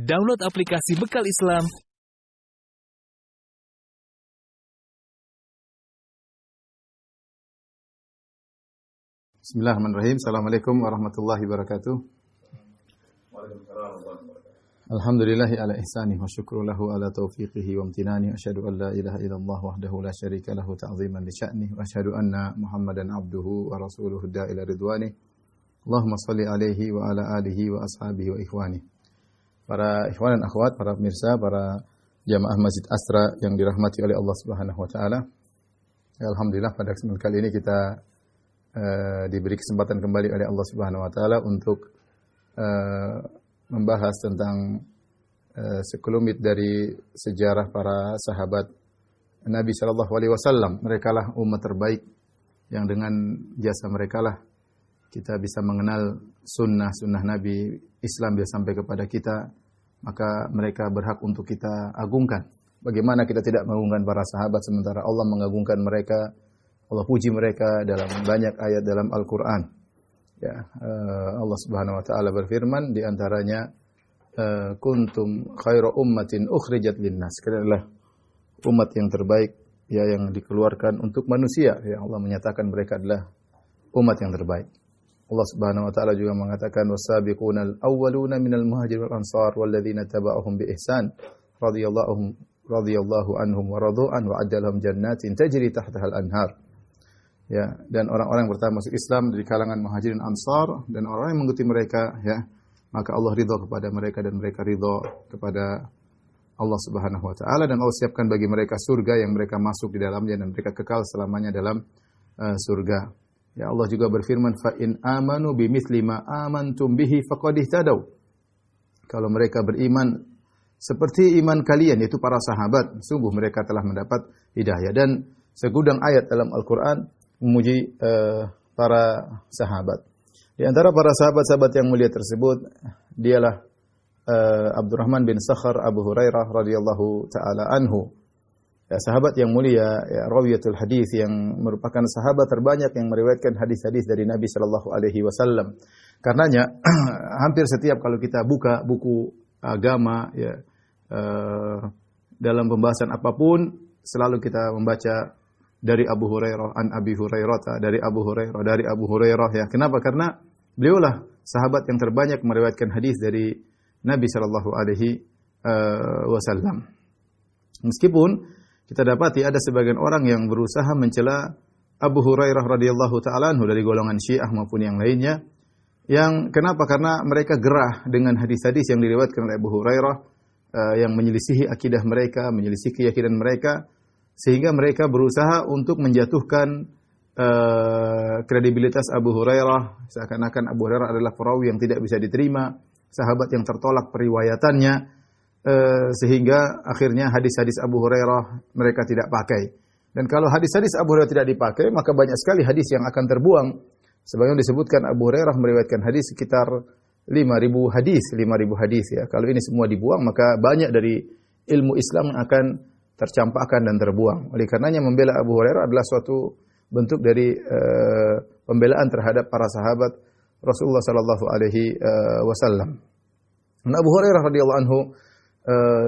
download aplikasi Bekal Islam. Bismillahirrahmanirrahim. Assalamualaikum warahmatullahi wabarakatuh. Alhamdulillahi ala ihsanih wa syukru lahu ala taufiqihi wa amtinani. Asyhadu an la ilaha illallah wahdahu la syarika lahu ta'ziman li sya'nih. Wa asyhadu anna Muhammadan abduhu wa rasuluhu da'ila ridwanih. Allahumma salli alaihi wa ala alihi wa ashabihi wa ikhwani. Para ikhwan dan akhwat, para pemirsa, para jamaah Masjid Asra yang dirahmati oleh Allah Subhanahu wa taala. Alhamdulillah pada kesempatan kali ini kita diberi kesempatan kembali oleh Allah Subhanahu wa taala untuk membahas tentang sekelumit dari sejarah para sahabat Nabi sallallahu alaihi wasallam. Merekalah umat terbaik yang dengan jasa merekalah kita bisa mengenal sunnah Nabi, Islam bisa sampai kepada kita, maka mereka berhak untuk kita agungkan. Bagaimana kita tidak mengagungkan para sahabat sementara Allah mengagungkan mereka, Allah puji mereka dalam banyak ayat dalam Al-Quran. Ya, Allah Subhanahu wa taala berfirman di antaranya kuntum khairu ummatin ukhrijat linnas. Kalian adalah umat yang terbaik ya yang dikeluarkan untuk manusia. Ya, Allah menyatakan mereka adalah umat yang terbaik. Allah Subhanahu wa taala juga mengatakan wasabiqunal awwaluna minal muhajirin wal ansar walladzina tabauhum bi ihsan radhiyallahu anhum wa radu an wa adalahum jannatin tajri tahtaha al-anhar. Ya, dan orang-orang yang pertama masuk Islam dari kalangan Muhajirin Ansar dan orang yang mengikuti mereka ya, maka Allah ridha kepada mereka dan mereka ridha kepada Allah Subhanahu wa taala, dan Allah siapkan bagi mereka surga yang mereka masuk di dalamnya dan mereka kekal selamanya dalam surga. Ya, Allah juga berfirman fa in amanu bimithli ma amantum bihi faqad ihtadaw. Kalau mereka beriman seperti iman kalian yaitu para sahabat, sungguh mereka telah mendapat hidayah. Dan segudang ayat dalam Al-Qur'an memuji para sahabat. Di antara para sahabat-sahabat yang mulia tersebut dialah Abdurrahman bin Sakhar Abu Hurairah radhiyallahu taala anhu. Ya, sahabat yang mulia, ya, rawiyatul hadis yang merupakan sahabat terbanyak yang meriwayatkan hadis-hadis dari Nabi sallallahu alaihi wasallam. Karenanya hampir setiap kalau kita buka buku agama ya dalam pembahasan apapun selalu kita membaca dari Abu Hurairah, an Abi Hurairah, dari Abu Hurairah ya. Kenapa? Karena beliaulah sahabat yang terbanyak meriwayatkan hadis dari Nabi sallallahu alaihi wasallam. Meskipun kita dapati ada sebagian orang yang berusaha mencela Abu Hurairah radhiyallahu taala anhu dari golongan Syiah maupun yang lainnya. Yang kenapa? Karena mereka gerah dengan hadis-hadis yang diriwayatkan oleh Abu Hurairah yang menyelisihi akidah mereka, menyelisihi keyakinan mereka, sehingga mereka berusaha untuk menjatuhkan kredibilitas Abu Hurairah, seakan-akan Abu Hurairah adalah perawi yang tidak bisa diterima, sahabat yang tertolak periwayatannya, sehingga akhirnya hadis-hadis Abu Hurairah mereka tidak pakai. Dan kalau hadis-hadis Abu Hurairah tidak dipakai, maka banyak sekali hadis yang akan terbuang. Sebagaimana disebutkan Abu Hurairah meriwayatkan hadis sekitar 5.000 hadis ya. Kalau ini semua dibuang, maka banyak dari ilmu Islam akan tercampakkan dan terbuang. Oleh karenanya membela Abu Hurairah adalah suatu bentuk dari pembelaan terhadap para sahabat Rasulullah sallallahu alaihi wasallam. Abu Hurairah radhiyallahu anhu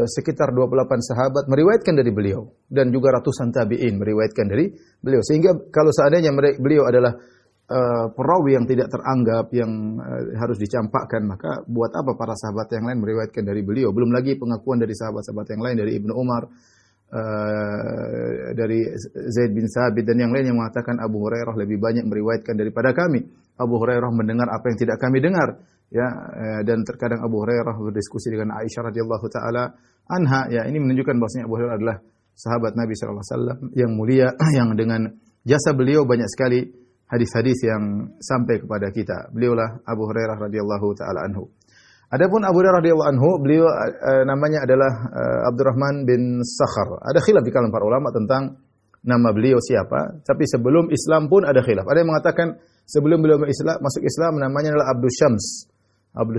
sekitar 28 sahabat meriwayatkan dari beliau dan juga ratusan tabi'in meriwayatkan dari beliau. Sehingga kalau seandainya beliau adalah perawi yang tidak teranggap, yang harus dicampakkan, maka buat apa para sahabat yang lain meriwayatkan dari beliau? Belum lagi pengakuan dari sahabat-sahabat yang lain, dari Ibnu Umar, dari Zaid bin Sabit dan yang lain yang mengatakan Abu Hurairah lebih banyak meriwayatkan daripada kami. Abu Hurairah mendengar apa yang tidak kami dengar, ya. Dan terkadang Abu Hurairah berdiskusi dengan Aisyah radhiyallahu taala anha, ya. Ini menunjukkan bahwasanya Abu Hurairah adalah sahabat Nabi sallallahu alaihi wasallam yang mulia, yang dengan jasa beliau banyak sekali hadis-hadis yang sampai kepada kita. Beliaulah Abu Hurairah radhiyallahu taala anhu. Adapun Abu Hurairah radhiyallahu anhu, beliau namanya adalah Abdurrahman bin Sakhar. Ada khilaf di kalangan para ulama tentang nama beliau siapa, tapi sebelum Islam pun ada khilaf. Ada yang mengatakan sebelum beliau masuk Islam namanya adalah Abdul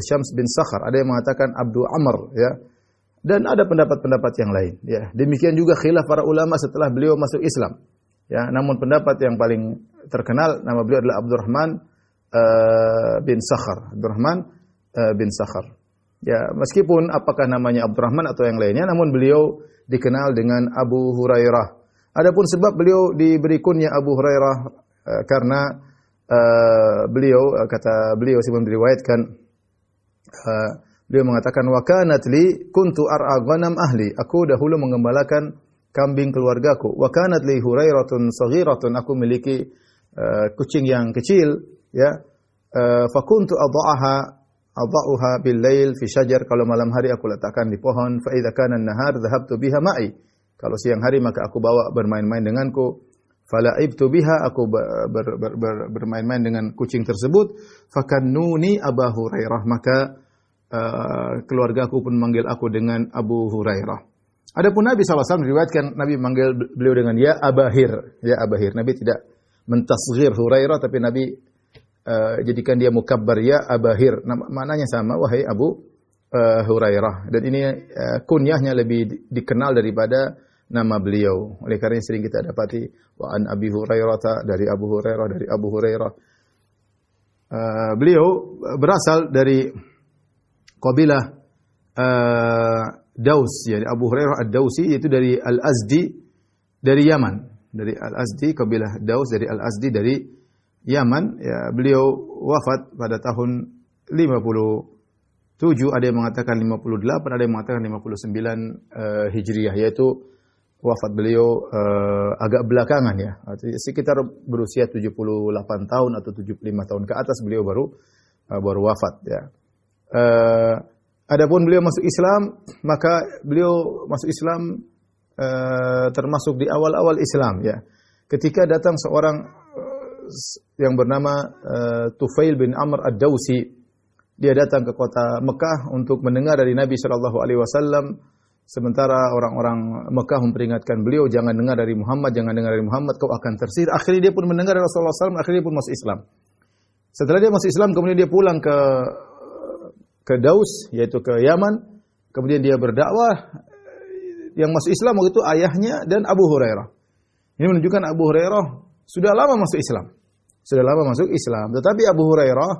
Syams bin Sakhar. Ada yang mengatakan Abdul Amr ya. Dan ada pendapat-pendapat yang lain ya. Demikian juga khilaf para ulama setelah beliau masuk Islam. Ya, namun pendapat yang paling terkenal nama beliau adalah Abdurrahman bin Sakhar. Abdurrahman bin Sakhar. Ya, meskipun apakah namanya Abdurrahman atau yang lainnya, namun beliau dikenal dengan Abu Hurairah. Adapun sebab beliau diberi kunyah Abu Hurairah karena kata beliau sebelum diriwayatkan, beliau mengatakan wa kanat li kuntu ar'a ghanam ahli, aku dahulu mengembalakan kambing keluargaku. Wa kanat li Hurairatun saghiratun, aku memiliki kucing yang kecil, ya. Fa kuntu adha'uha bil lail fi syajar, kalau malam hari aku letakkan di pohon. Fa idza kana an-nahar dhahabtu biha ma'i, kalau siang hari maka aku bawa bermain-main denganku. Fala'ibtu biha, aku bermain-main dengan kucing tersebut. Fakannuni Abu Hurairah, maka keluargaku pun manggil aku dengan Abu Hurairah. Adapun Nabi SAW diriwayatkan Nabi manggil beliau dengan ya Abahir, ya Abahir. Nabi tidak mentasghir Hurairah, tapi Nabi jadikan dia mukabbar ya Abahir. Maknanya sama, wahai Abu Hurairah. Dan ini kunyahnya lebih dikenal daripada nama beliau. Oleh karena sering kita dapati wa an Abi Hurairah, dari Abu Hurairah, dari Abu Hurairah. Beliau berasal dari kabilah Daus, yani Abu Hurairah Ad-Dausi, yaitu dari Al-Azdi, dari Yaman. Dari Al-Azdi, kabilah Daus dari Al-Azdi dari Yaman. Ya, beliau wafat pada tahun 57, ada yang mengatakan 58, ada yang mengatakan 59 Hijriah, yaitu wafat beliau agak belakangan, ya. Sekitar berusia 78 tahun atau 75 tahun ke atas beliau baru wafat, ya. Adapun beliau masuk Islam, maka beliau masuk Islam termasuk di awal-awal Islam, ya. Ketika datang seorang yang bernama Tufail bin Amr Ad-Dausi, dia datang ke kota Mekah untuk mendengar dari Nabi sallallahu alaihi wasallam, sementara orang-orang Mekah memperingatkan beliau, jangan dengar dari Muhammad, jangan dengar dari Muhammad, kau akan tersihir. Akhirnya dia pun mendengar dari Rasulullah SAW, akhirnya dia pun masuk Islam. Setelah dia masuk Islam, kemudian dia pulang ke Daus, yaitu ke Yaman. Kemudian dia berdakwah. Yang masuk Islam waktu itu ayahnya dan Abu Hurairah. Ini menunjukkan Abu Hurairah sudah lama masuk Islam. Sudah lama masuk Islam. Tetapi Abu Hurairah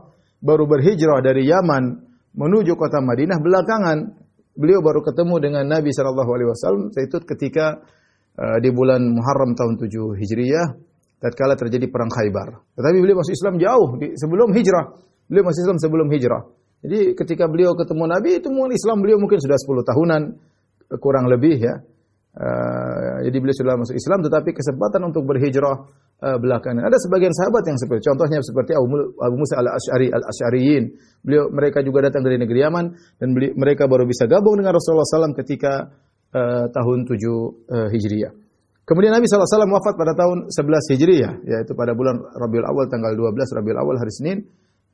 baru berhijrah dari Yaman menuju kota Madinah belakangan. Beliau baru ketemu dengan Nabi SAW, yaitu ketika di bulan Muharram tahun 7 Hijriah, tatkala terjadi perang Khaybar. Tetapi beliau masuk Islam jauh sebelum hijrah. Beliau masuk Islam sebelum hijrah. Jadi ketika beliau ketemu Nabi, itu mungkin Islam beliau mungkin sudah 10 tahunan kurang lebih, ya. Jadi beliau sudah masuk Islam, tetapi kesempatan untuk berhijrah belakangan. Ada sebagian sahabat yang seperti, contohnya seperti Abu Musa al-Asy'ari, al-Asy'ariyin. Mereka juga datang dari negeri Yaman dan mereka baru bisa gabung dengan Rasulullah SAW ketika tahun 7 Hijriah. Kemudian Nabi SAW wafat pada tahun 11 Hijriah, yaitu pada bulan Rabiul Awal, tanggal 12 Rabiul Awal, hari Senin,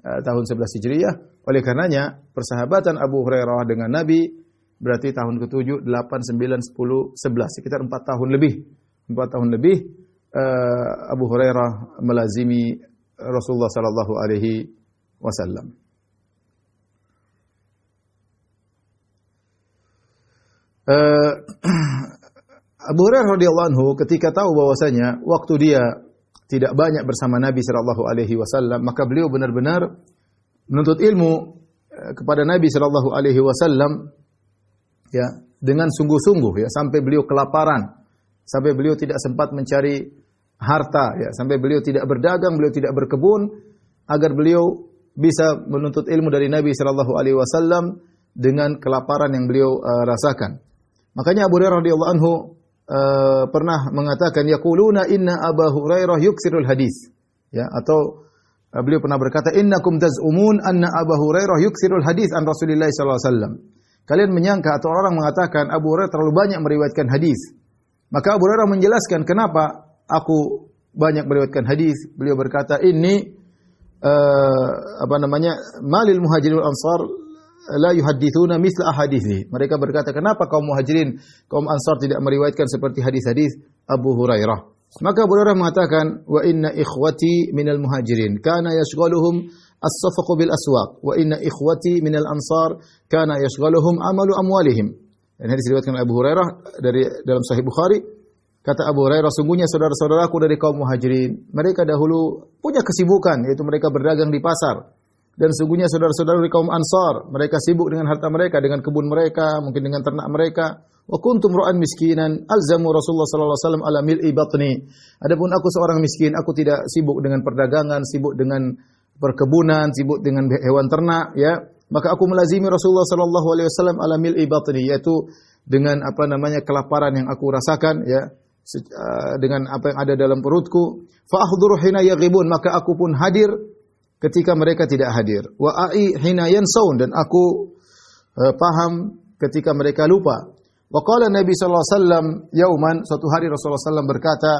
tahun 11 Hijriah. Oleh karenanya, persahabatan Abu Hurairah dengan Nabi berarti tahun ke-7, 8, 9, 10, 11. Sekitar 4 tahun lebih. 4 tahun lebih Abu Hurairah melazimi Rasulullah sallallahu alaihi wasallam. Abu Hurairah radhiyallahu anhu ketika tahu bahwasanya waktu dia tidak banyak bersama Nabi sallallahu alaihi wasallam, maka beliau benar-benar menuntut ilmu kepada Nabi sallallahu alaihi wasallam, ya, dengan sungguh-sungguh, ya, sampai beliau kelaparan, sampai beliau tidak sempat mencari harta, ya, sampai beliau tidak berdagang, beliau tidak berkebun, agar beliau bisa menuntut ilmu dari Nabi sallallahu alaihi wasallam dengan kelaparan yang beliau rasakan. Makanya Abu Hurairah radhiyallahu anhu pernah mengatakan, yaquluna inna Abu Hurairah yuksirul hadis, ya, atau beliau pernah berkata, innakum taz'umun anna Abu Hurairah yuksirul hadis an Rasulillah sallallahu alaihi wasallam. Kalian menyangka atau orang mengatakan Abu Hurairah terlalu banyak meriwayatkan hadis. Maka Abu Hurairah menjelaskan kenapa aku banyak meriwayatkan hadis. Beliau berkata, ini malil muhajirin wal ansar la yuhadditsuna mithla ahadithi. Mereka berkata, kenapa kaum muhajirin, kaum ansar tidak meriwayatkan seperti hadis-hadis Abu Hurairah? Maka Abu Hurairah mengatakan, wa inna ikhwati minal muhajirin kana yashghaluhum as-safaq bil aswaq wa inna ikhwati minal ansar kana yashghaluhum amalu amwalihim. Dan hadis diriwayatkan oleh Abu Hurairah dalam Sahih Bukhari. Kata Abu Hurairah, sungguhnya saudara-saudaraku dari kaum muhajirin, mereka dahulu punya kesibukan, yaitu mereka berdagang di pasar. Dan sesungguhnya saudara-saudara dari kaum Ansar, mereka sibuk dengan harta mereka, dengan kebun mereka, mungkin dengan ternak mereka. Wa kuntum ra'an miskinan alzamu Rasulullah sallallahu alaihi wasallam ala mil'i batni. Adapun aku seorang miskin, aku tidak sibuk dengan perdagangan, sibuk dengan perkebunan, sibuk dengan hewan ternak, ya. Maka aku melazimi Rasulullah sallallahu alaihi wasallam ala mil'i batni, yaitu dengan kelaparan yang aku rasakan, ya, dengan apa yang ada dalam perutku. Fa ahduru hina yaghibun, maka aku pun hadir ketika mereka tidak hadir. Wa ai hina yansaun, dan aku paham ketika mereka lupa. Wa qala Nabi sallallahu alaihi wasallam yauman, suatu hari Rasulullah sallallahu berkata,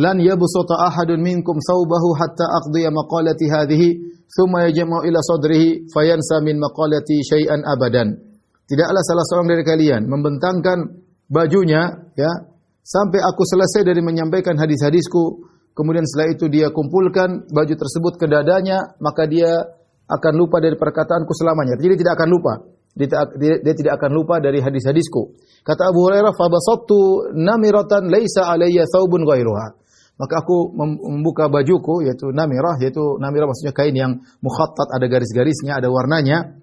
"Lan yabsuta ahadun minkum thawbahu hatta aqdiya maqalati hadhihi, thumma yajma'u ila sadrihi fayansa min maqalati syai'an abadan." Tidaklah salah seorang dari kalian membentangkan bajunya, ya, sampai aku selesai dari menyampaikan hadis-hadisku, kemudian setelah itu dia kumpulkan baju tersebut ke dadanya, maka dia akan lupa dari perkataanku selamanya. Jadi dia tidak akan lupa. Dia tidak akan lupa dari hadis-hadisku. Kata Abu Hurairah, "Fabasattu namiratan laisa alayya thawbun ghairuha." Maka aku membuka bajuku, yaitu namirah maksudnya kain yang mukhattat, ada garis-garisnya, ada warnanya.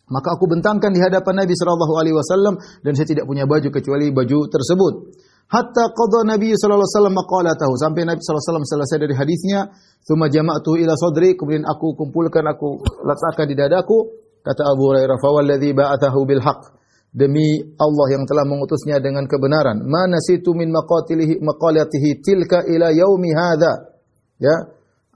Maka aku bentangkan di hadapan Nabi sallallahu alaihi wasallam, dan saya tidak punya baju kecuali baju tersebut. Hatta qada Nabi sallallahu alaihi wasallam maqalatahu, sampai Nabi sallallahu alaihi wasallam selesai dari hadisnya. Tsumma jama'tu ila sadri, kemudian aku kumpulkan, aku letakkan di dadaku. Kata Abu Hurairah, "Fa walladzi ba'athahu bil haqq." Demi Allah yang telah mengutusnya dengan kebenaran. "Ma nasitu min maqalatihi tilka ila yaumi hadza." Ya,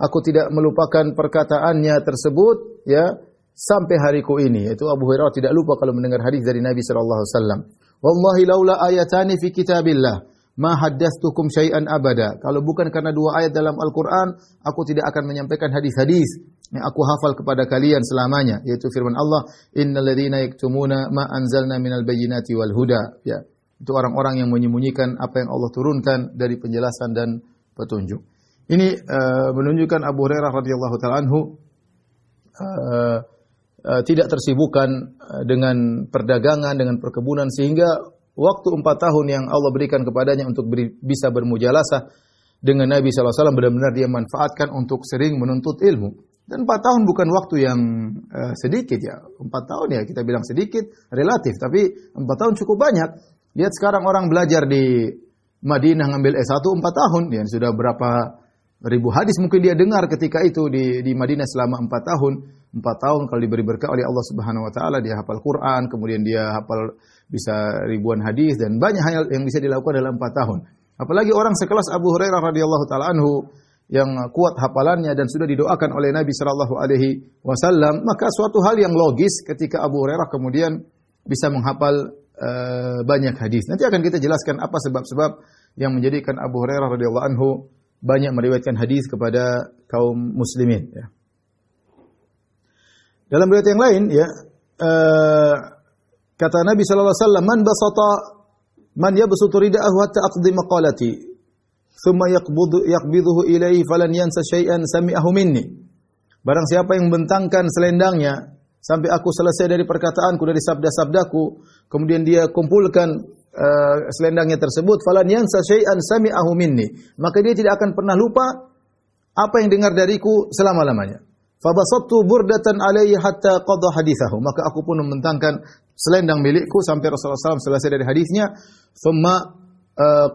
aku tidak melupakan perkataannya tersebut, ya, sampai hariku ini. Itu Abu Hurairah tidak lupa kalau mendengar hadis dari Nabi sallallahu alaihi wasallam. "Wallahi laula ayatani fi kitabillah ma haddatstukum syai'an abada." Kalau bukan karena dua ayat dalam Al-Qur'an, aku tidak akan menyampaikan hadis-hadis yang aku hafal kepada kalian selamanya, yaitu firman Allah, "Innal ladzina yaktumuna ma anzalna minal bayyinati wal huda." Ya, itu orang-orang yang menyembunyikan apa yang Allah turunkan dari penjelasan dan petunjuk. Ini menunjukkan Abu Hurairah radhiyallahu taala anhu tidak tersibukkan dengan perdagangan, dengan perkebunan, sehingga waktu 4 tahun yang Allah berikan kepadanya untuk bisa bermujalasah dengan Nabi SAW benar-benar dia manfaatkan untuk sering menuntut ilmu. Dan 4 tahun bukan waktu yang sedikit, ya. 4 tahun ya kita bilang sedikit, relatif. Tapi 4 tahun cukup banyak. Lihat sekarang orang belajar di Madinah ngambil S1 4 tahun. Ya, sudah berapa ribu hadis mungkin dia dengar ketika itu di Madinah selama 4 tahun. 4 tahun kalau diberi berkah oleh Allah Subhanahu wa taala, dia hafal Quran, kemudian dia hafal bisa ribuan hadis, dan banyak hal yang bisa dilakukan dalam 4 tahun. Apalagi orang sekelas Abu Hurairah radhiyallahu taala anhu yang kuat hafalannya dan sudah didoakan oleh Nabi sallallahu alaihi wasallam, maka suatu hal yang logis ketika Abu Hurairah kemudian bisa menghafal banyak hadis. Nanti akan kita jelaskan apa sebab-sebab yang menjadikan Abu Hurairah radhiyallahu anhu banyak meriwayatkan hadis kepada kaum muslimin, ya. Dalam riwayat yang lain, ya, kata Nabi sallallahu alaihi wasallam, "Man yabsutu rida'ahu hatta aqdi maqalati, thumma yaqbiduhu ilaihi falan yansa syai'an sami'ahu minni." Barang siapa yang membentangkan selendangnya sampai aku selesai dari perkataanku, dari sabda-sabdaku, kemudian dia kumpulkan selendangnya tersebut, falan yansa syai'an sami'ahu minni, maka dia tidak akan pernah lupa apa yang dengar dariku selama-lamanya. Fabasattu burdatan alayhi hatta qada hadithahu, maka aku pun membentangkan selendang milikku sampai Rasulullah SAW selesai dari hadisnya. Thumma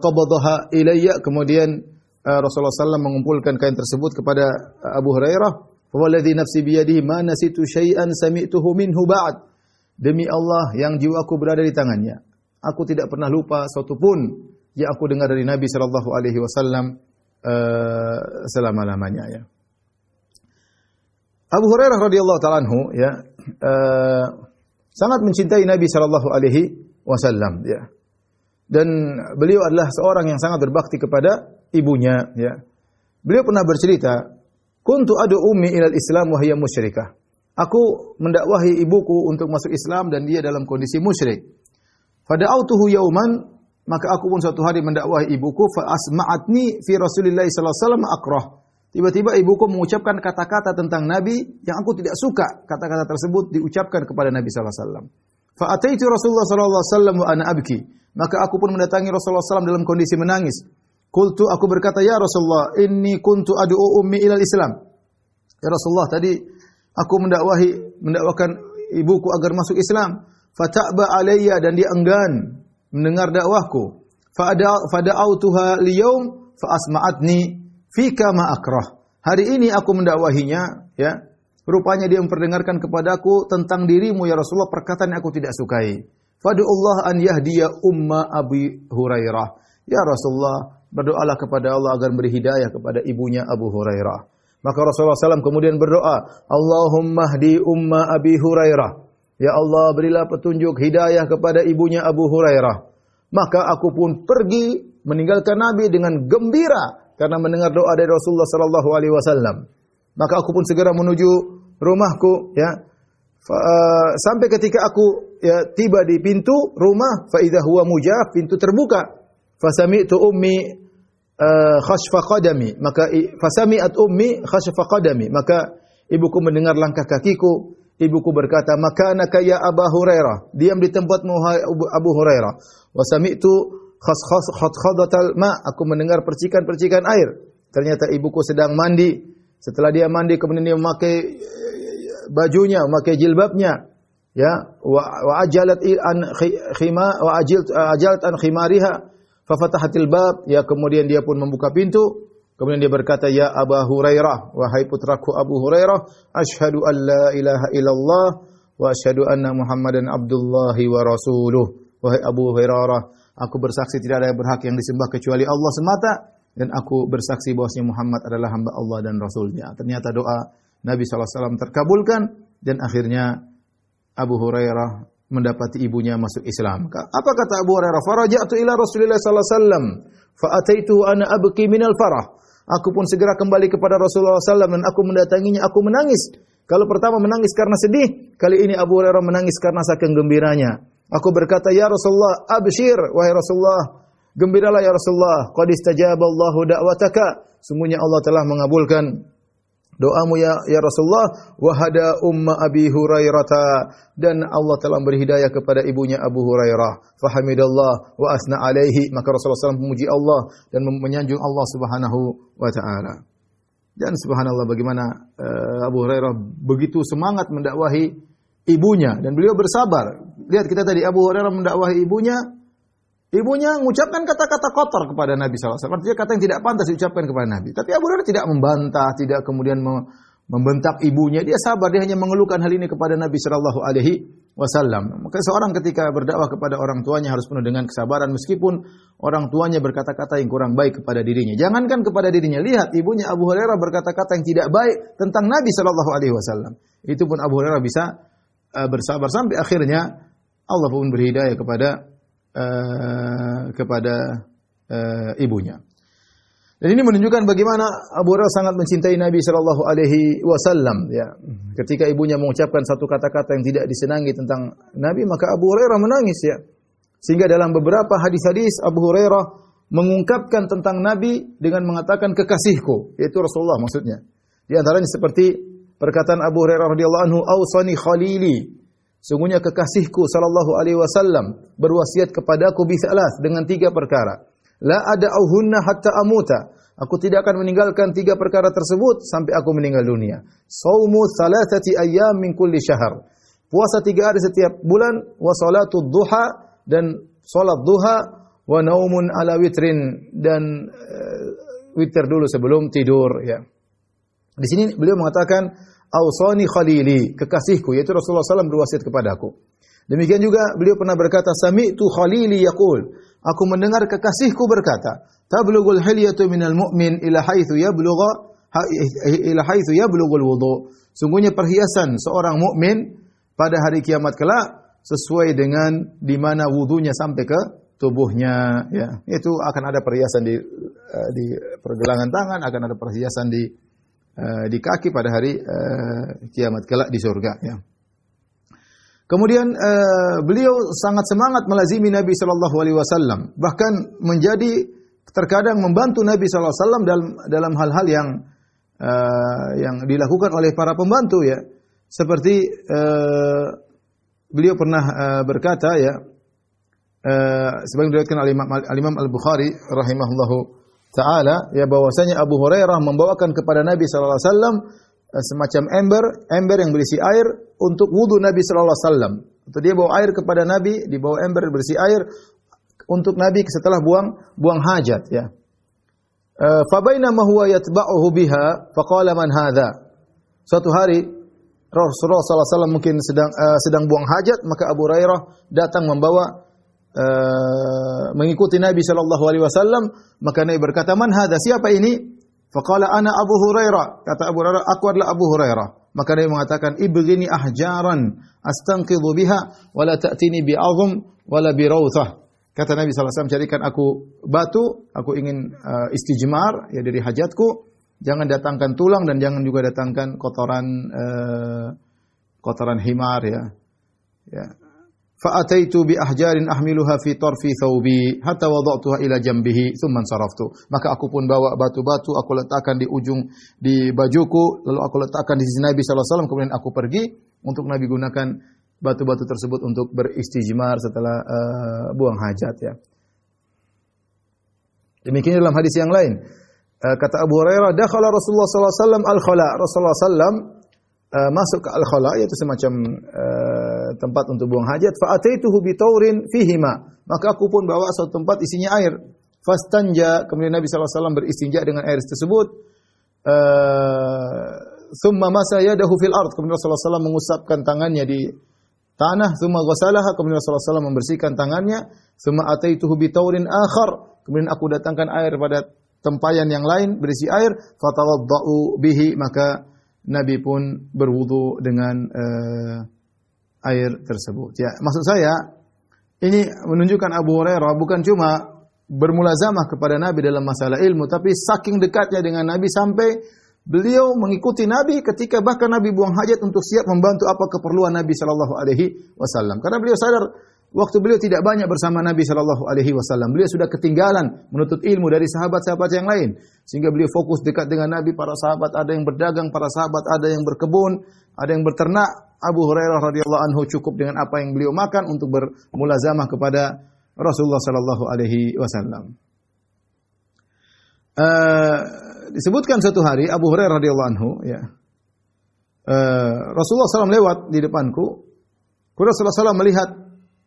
qabadaha ilayya, kemudian Rasulullah SAW mengumpulkan kain tersebut kepada Abu Hurairah. Walladzi nafsi biyadihi ma nasitu syai'an sami'tuhu minhu ba'd. Demi Allah yang jiwaku berada di tangannya, aku tidak pernah lupa suatu pun yang aku dengar dari Nabi sallallahu alaihi wasallam selama-lamanya, ya. Abu Hurairah radhiyallahu ta'ala anhu, ya, sangat mencintai Nabi sallallahu alaihi wasallam, ya. Dan beliau adalah seorang yang sangat berbakti kepada ibunya, ya. Beliau pernah bercerita, "Kuntu adu ummi ilal Islam wa hiya musyrikah." Aku mendakwahi ibuku untuk masuk Islam dan dia dalam kondisi musyrik. Fada'autuhu yauman, maka aku pun suatu hari mendakwahi ibuku, fa asma'atni fi Rasulillah sallallahu alaihi wasallam akrah. Tiba-tiba ibuku mengucapkan kata-kata tentang Nabi yang aku tidak suka. Kata-kata tersebut diucapkan kepada Nabi sallallahu alaihi wasallam. Fa ataitu Rasulullah sallallahu alaihi wasallam wa ana abki. Maka aku pun mendatangi Rasulullah SAW dalam kondisi menangis. Qultu, aku berkata, "Ya Rasulullah, inni kuntu ad'u ummi ilal Islam." Ya Rasulullah, tadi Aku mendakwakan ibuku agar masuk Islam. Fata'ba alayya, dan dia enggan mendengar dakwahku. Fada'autuha liyawm fa asma'atni fika ma akrah. Hari ini aku mendakwahinya, ya. Rupanya dia memperdengarkan kepadaku tentang dirimu ya Rasulullah perkataan yang aku tidak sukai. Fad'ullah an yahdiya umma Abi Hurairah. Ya Rasulullah, berdoalah kepada Allah agar beri hidayah kepada ibunya Abu Hurairah. Maka Rasulullah SAW kemudian berdoa, Allahumma hdi umma Abi Hurairah. Ya Allah, berilah petunjuk hidayah kepada ibunya Abu Hurairah. Maka aku pun pergi meninggalkan Nabi dengan gembira karena mendengar doa dari Rasulullah sallallahu alaihi wasallam. Maka aku pun segera menuju rumahku, ya. Sampai ketika aku tiba di pintu rumah, fa idza huwa mujaf, pintu terbuka. Fasami'tu ummi khashfa qadami, maka fasami'at ummi khashfa qadami, maka ibuku mendengar langkah kakiku. Ibuku berkata, "Makanaka ya Abu Hurairah." Diam di tempatmu hai Abu Hurairah. Wa sami'tu khadkhadatal ma, aku mendengar percikan-percikan air. Ternyata ibuku sedang mandi. Setelah dia mandi kemudian dia memakai bajunya, memakai jilbabnya. Ya, wa ajalat an khimariha fa fatahatil bab, ya, kemudian dia pun membuka pintu. Kemudian dia berkata, "Ya Abu Hurairah, wahai putraku Abu Hurairah, asyhadu an la ilaha illallah wa asyhadu anna Muhammadan abdullahi wa rasuluh." Wahai Abu Hurairah, aku bersaksi tidak ada yang berhak yang disembah kecuali Allah semata, dan aku bersaksi bahwasanya Muhammad adalah hamba Allah dan Rasulnya. Ternyata doa Nabi SAW terkabulkan, dan akhirnya Abu Hurairah mendapati ibunya masuk Islam. Apa kata Abu Hurairah? Faraja'tu ila Rasulillah sallallahu alaihi wasallam fa ataituhu ana abki minal farah. Aku pun segera kembali kepada Rasulullah SAW dan aku mendatanginya, aku menangis. Kalau pertama menangis karena sedih, kali ini Abu Hurairah menangis karena saking gembiranya. Aku berkata, "Ya Rasulullah, abshir, wahai Rasulullah, gembiralah ya Rasulullah, qad istajaballahu da'wataka." Sungguhnya Allah telah mengabulkan doamu ya Rasulullah, wa hada umma Abi Hurairah, dan Allah telah beri hidayah kepada ibunya Abu Hurairah. Fahamidallah wa asna alaihi, maka Rasulullah SAW memuji Allah dan menyanjung Allah Subhanahu wa taala. Dan subhanallah bagaimana Abu Hurairah begitu semangat mendakwahi ibunya dan beliau bersabar. Lihat kita tadi Abu Hurairah mendakwahi ibunya mengucapkan kata-kata kotor kepada Nabi SAW. Artinya kata yang tidak pantas diucapkan kepada Nabi. Tapi Abu Hurairah tidak membantah, tidak kemudian membentak ibunya. Dia sabar, dia hanya mengeluhkan hal ini kepada Nabi SAW. Maka seorang ketika berdakwah kepada orang tuanya harus penuh dengan kesabaran meskipun orang tuanya berkata-kata yang kurang baik kepada dirinya. Jangankan kepada dirinya, lihat ibunya Abu Hurairah berkata-kata yang tidak baik tentang Nabi SAW. Itu pun Abu Hurairah bisa bersabar sampai akhirnya Allah pun beri hidayah kepada ibunya. Dan ini menunjukkan bagaimana Abu Hurairah sangat mencintai Nabi sallallahu alaihi wasallam, ya. Ketika ibunya mengucapkan satu kata-kata yang tidak disenangi tentang Nabi, maka Abu Hurairah menangis, ya. Sehingga dalam beberapa hadis-hadis Abu Hurairah mengungkapkan tentang Nabi dengan mengatakan kekasihku, yaitu Rasulullah maksudnya. Di antaranya seperti perkataan Abu Hurairah radhiyallahu anhu, "Ausani khalili." Sungguhnya kekasihku sallallahu alaihi wasallam berwasiat kepadaku dengan 3 perkara. La ada'uhunna hatta amuta. Aku tidak akan meninggalkan 3 perkara tersebut sampai aku meninggal dunia. Shaumu thalathati ayyam min kulli syahr. Puasa 3 hari setiap bulan, wa salatud duha, dan salat duha, wa naumun ala witrin, dan witir dulu sebelum tidur, ya. Di sini beliau mengatakan Ausani khalili, kekasihku, yaitu Rasulullah SAW berwasiat kepadaku. Demikian juga beliau pernah berkata, Sami'tu khalili yaqul, aku mendengar kekasihku berkata, Tablughul hilyatu minal mu'min ila haitsu yablughul wudu. Sungguhnya perhiasan seorang mukmin pada hari kiamat kelak sesuai dengan di mana wudunya sampai ke tubuhnya, ya. Itu akan ada perhiasan di pergelangan tangan, akan ada perhiasan di kaki pada hari kiamat kelak di surga, ya. Kemudian beliau sangat semangat melazimi Nabi sallallahu alaihi wasallam, bahkan menjadi terkadang membantu Nabi sallallahu alaihi wasallam dalam hal-hal yang dilakukan oleh para pembantu, ya. Seperti beliau pernah berkata, ya, sebagaimana diriwayatkan oleh Imam Al-Bukhari rahimahullahu taala, ya, bahwasanya Abu Hurairah membawakan kepada Nabi sallallahu alaihi wasallam semacam ember yang berisi air untuk wudu Nabi sallallahu alaihi wasallam. Atau dia bawa air kepada Nabi, dibawa ember berisi air untuk Nabi setelah buang hajat ya. Fa bainama huwa yatba'uhu biha faqala man hadha. Suatu hari Rasulullah sallallahu alaihi wasallam mungkin sedang buang hajat, maka Abu Hurairah datang membawa mengikuti Nabi sallallahu alaihi wasallam, maka Nabi berkata, "Man hadha? Siapa ini?" Faqala ana Abu Hurairah. Kata Abu Hurairah, "Aku adalah Abu Hurairah." Maka Nabi mengatakan, "Ibghini ahjaran astanqidhu biha wa la ta'tini bi'azm wa la birawthah." Kata Nabi sallallahu alaihi wasallam, "Carikan aku batu, aku ingin istijmar ya dari hajatku. Jangan datangkan tulang dan jangan juga datangkan kotoran himar ya." Ya. Fa'ataitu bi ahjarin ahmiluha fi tarfi thawbi hatta wada'tuha ila jambihi thumma saraftu. Maka aku pun bawa batu-batu, aku letakkan di ujung di bajuku, lalu aku letakkan di sisi Nabi sallallahu alaihi wasallam, kemudian aku pergi untuk Nabi gunakan batu-batu tersebut untuk beristijmar setelah buang hajat ya. Demikian dalam hadis yang lain. Kata Abu Hurairah, dakhala Rasulullah sallallahu alaihi wasallam al-khala. Rasulullah sallam masuk ke al-khala, yaitu semacam tempat untuk buang hajat. Fa ataituhu bi taurin fihi ma. Maka aku pun bawa suatu tempat isinya air. Fastanja, kemudian Nabi sallallahu alaihi wasallam beristinja dengan air tersebut. Thumma masa yadahu fil ard. Kemudian Rasulullah sallallahu alaihi wasallam mengusapkan tangannya di tanah. Thumma ghasalaha. Kemudian Rasulullah sallallahu alaihi wasallam membersihkan tangannya. Thumma ataituhu bi taurin akhar. Kemudian aku datangkan air pada tempayan yang lain berisi air. Fatawaddau bihi. Maka Nabi pun berwudu dengan air tersebut. Ya, maksud saya ini menunjukkan Abu Hurairah bukan cuma bermulazamah kepada Nabi dalam masalah ilmu, tapi saking dekatnya dengan Nabi sampai beliau mengikuti Nabi ketika bahkan Nabi buang hajat untuk siap membantu apa keperluan Nabi sallallahu alaihi wasallam. Karena beliau sadar waktu beliau tidak banyak bersama Nabi sallallahu alaihi wasallam. Beliau sudah ketinggalan menuntut ilmu dari sahabat-sahabat yang lain. Sehingga beliau fokus dekat dengan Nabi. Para sahabat ada yang berdagang, para sahabat ada yang berkebun, ada yang berternak. Abu Hurairah radhiyallahu anhu cukup dengan apa yang beliau makan untuk bermulazamah kepada Rasulullah sallallahu alaihi wasallam. Disebutkan suatu hari Abu Hurairah radhiyallahu anhu ya. Rasulullah SAW lewat di depanku. Rasulullah SAW melihat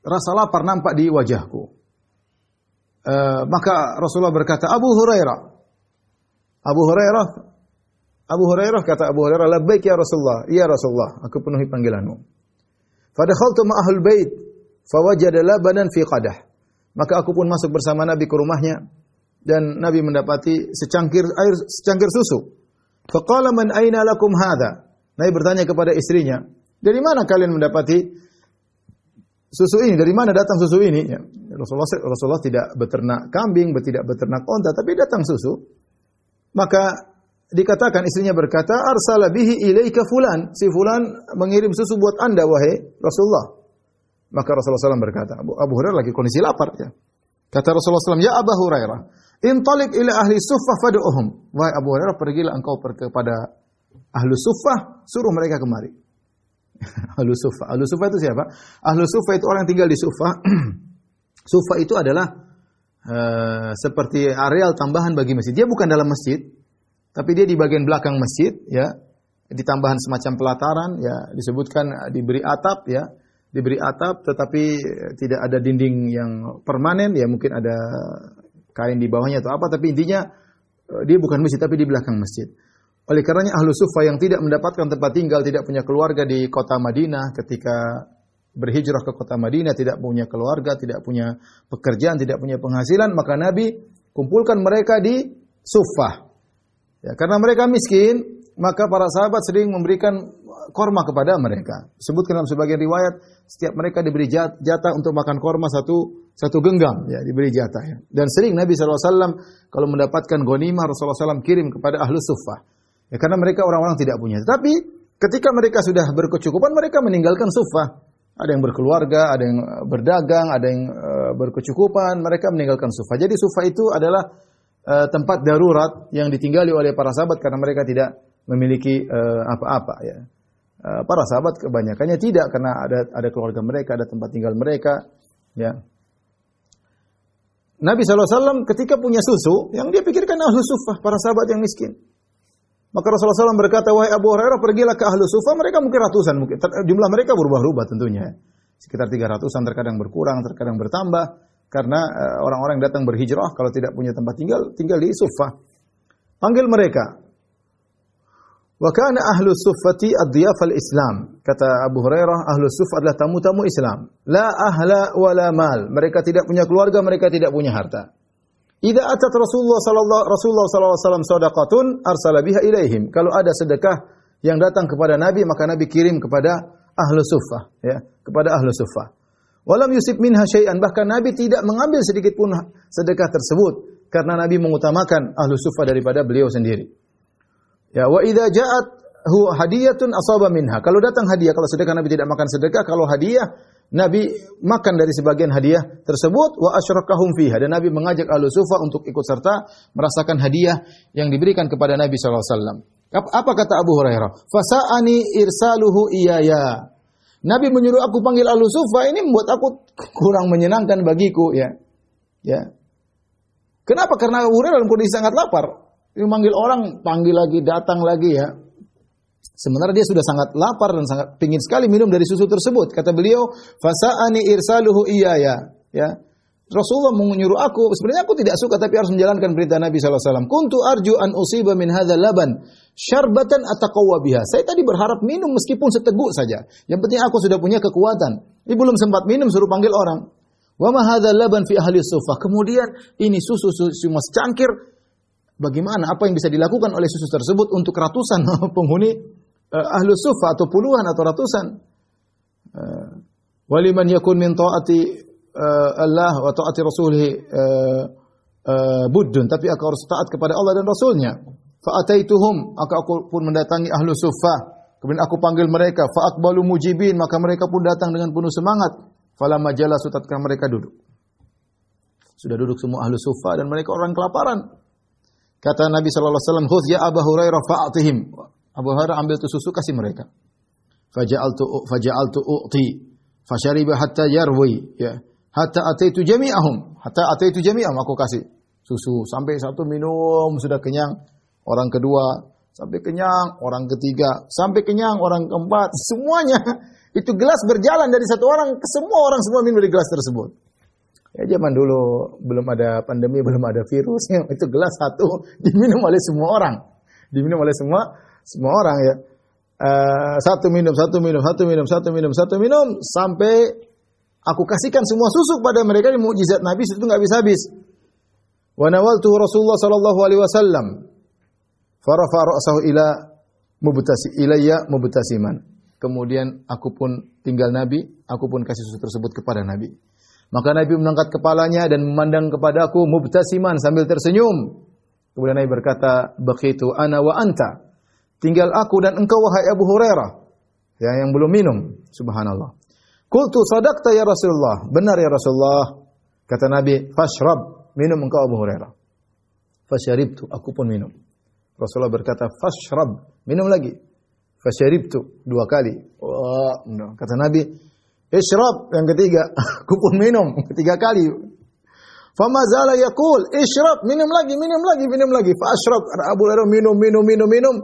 rasa lapar nampak di wajahku. Maka Rasulullah berkata, Abu Hurairah, kata Abu Hurairah, labbaik ya Rasulullah. Ya Rasulullah, aku penuhi panggilanmu. Fadakhaltu ma'ahul bait, fawajada labanan fi qadah. Maka aku pun masuk bersama Nabi ke rumahnya dan Nabi mendapati secangkir susu. Faqala man aina lakum hadha? Nabi bertanya kepada istrinya, dari mana kalian mendapati susu ini? Dari mana datang susu ini? Ya. Rasulullah tidak beternak kambing, tidak beternak onta, tapi datang susu. Maka dikatakan istrinya berkata, arsala bihi ilaika fulan. Si fulan mengirim susu buat Anda wahai Rasulullah. Maka Rasulullah SAW berkata, Abu Hurairah lagi kondisi lapar ya. Kata Rasulullah SAW, ya Abu Hurairah, intalik ila ahli suffah fad'uhum. Wahai Abu Hurairah, pergilah engkau kepada ahli suffah, suruh mereka kemari. Ahlu Suffah. Ahlu Suffah itu siapa? Ahlu Suffah itu orang yang tinggal di Suffah. Suffah itu adalah seperti areal tambahan bagi masjid. Dia bukan dalam masjid, tapi dia di bagian belakang masjid, ya. Di tambahan semacam pelataran, ya. Disebutkan diberi atap, ya. Diberi atap, tetapi tidak ada dinding yang permanen, ya. Mungkin ada kain di bawahnya atau apa, tapi intinya dia bukan masjid, tapi di belakang masjid. Oleh karenanya Ahlu Suffah yang tidak mendapatkan tempat tinggal, tidak punya keluarga di kota Madinah ketika berhijrah ke kota Madinah, tidak punya keluarga, tidak punya pekerjaan, tidak punya penghasilan, maka Nabi kumpulkan mereka di Suffah. Ya, karena mereka miskin, maka para sahabat sering memberikan korma kepada mereka. Disebutkan dalam sebagian riwayat, setiap mereka diberi jatah untuk makan korma satu genggam, ya, diberi jatah. Ya. Dan sering Nabi SAW kalau mendapatkan ghanimah, Rasulullah SAW kirim kepada Ahlu Suffah. Ya, karena mereka orang-orang tidak punya. Tapi ketika mereka sudah berkecukupan, mereka meninggalkan Suffah. Ada yang berkeluarga, ada yang berdagang, ada yang berkecukupan, mereka meninggalkan Suffah. Jadi Suffah itu adalah tempat darurat yang ditinggali oleh para sahabat karena mereka tidak memiliki apa-apa. Ya. Para sahabat kebanyakannya tidak, karena ada keluarga mereka, ada tempat tinggal mereka. Ya. Nabi SAW ketika punya susu, yang dia pikirkan Ahlu Suffah, para sahabat yang miskin. Maka Rasulullah SAW berkata, wahai Abu Hurairah, pergilah ke Ahlus Suffah. Mereka mungkin ratusan, mungkin jumlah mereka berubah-ubah tentunya. Sekitar 300-an, terkadang berkurang, terkadang bertambah. Karena orang-orang yang datang berhijrah, kalau tidak punya tempat tinggal, tinggal di Suffah. Panggil mereka. Wa kana Ahlus Suffati ad-diyaf al-Islam. Kata Abu Hurairah, Ahlus Suffah adalah tamu-tamu Islam. La ahla wa la mal. Mereka tidak punya keluarga, mereka tidak punya harta. Idza atat Rasulullah sallallahu alaihi wasallam shadaqatun arsala biha ilaihim. Kalau ada sedekah yang datang kepada Nabi, maka Nabi kirim kepada Ahlus Suffah, ya, kepada Ahlus Suffah. Walam yusib minha syai'an, bahkan Nabi tidak mengambil sedikit pun sedekah tersebut karena Nabi mengutamakan Ahlus Suffah daripada beliau sendiri. Ya, wa idza ja'at hu hadiyatun asaba minha. Kalau datang hadiah, kalau sedekah Nabi tidak makan sedekah, kalau hadiah Nabi makan dari sebagian hadiah tersebut, wa asyrakahum fiha, dan Nabi mengajak Ahlus Suffah untuk ikut serta merasakan hadiah yang diberikan kepada Nabi sallallahu alaihi wasallam. Apa kata Abu Hurairah? Fasa'ani irsaluhu iyaya. Nabi menyuruh aku panggil Ahlus Suffah, ini membuat aku kurang menyenangkan bagiku, ya. Ya. Kenapa? Karena Abu Hurairah dalam kondisi sangat lapar. Dia manggil orang, panggil lagi, datang lagi, ya. Sementara dia sudah sangat lapar dan sangat ingin sekali minum dari susu tersebut. Kata beliau, fasa'ani irsaluhu iyaya. Ya. Rasulullah menyuruh aku, sebenarnya aku tidak suka tapi harus menjalankan perintah Nabi sallallahu alaihi wasallam. Kuntu arju an usiba min hadzal laban syarbatan ataqawwa biha. Saya tadi berharap minum meskipun seteguk saja. Yang penting aku sudah punya kekuatan. Ini belum sempat minum suruh panggil orang. Wa ma hadzal laban fi ahli suffah. Kemudian ini susu cuma secangkir. Bagaimana apa yang bisa dilakukan oleh susu tersebut untuk ratusan penghuni Ahlus Suffah atau puluhan atau ratusan. Waliman yakun min taati Allah wa taati rasulih buddun, tapi aku harus taat kepada Allah dan Rasulnya. Fa ataituhum, maka aku pun mendatangi Ahlus Suffah, kemudian aku panggil mereka, fa aqbalu mujibin, maka mereka pun datang dengan penuh semangat. Falamma jalasu, tatkala mereka duduk. Sudah duduk semua Ahlus Suffah dan mereka orang kelaparan. Kata Nabi sallallahu alaihi wasallam, "Khudh ya Abu Hurairah fa'atihim." Abu Hurairah ambil tu susu, kasih mereka. Faja'altu u'ti fashariba hatta yarwi, ya. Hatta ataitu jami'ahum, aku kasih susu sampai satu minum sudah kenyang, orang kedua sampai kenyang, orang ketiga sampai kenyang, orang keempat, semuanya itu gelas berjalan dari satu orang ke semua minum dari gelas tersebut. Ya, zaman dulu belum ada pandemi, belum ada virus, ya, itu gelas satu diminum oleh semua orang. Diminum oleh semua orang, ya. Satu minum sampai aku kasihkan semua susu kepada mereka. Ini mukjizat Nabi, itu enggak habis-habis. Wa nawaltu Rasulullah sallallahu alaihi wasallam farafa ra'sahu ilayya mubtasiman. Kemudian aku pun tinggal Nabi, aku pun kasih susu tersebut kepada Nabi. Maka Nabi mengangkat kepalanya dan memandang kepadaku mubtasiman sambil tersenyum. Kemudian Nabi berkata, "Baqitu ana wa anta." Tinggal aku dan engkau wahai Abu Hurairah, ya, yang belum minum. Subhanallah. Qultu sadaqta ya Rasulullah. Benar ya Rasulullah. Kata Nabi, "Fashrab." Minum engkau Abu Hurairah. Fasharibtu, aku pun minum. Rasulullah berkata, "Fashrab." Minum lagi. Fasharibtu, 2 kali. Wah, kata Nabi, "Ishrab." Yang ketiga, aku pun minum 3 kali. Fama zala yaqul, "Ishrab." Minum lagi. Fa ashrab. Abu Hurairah minum.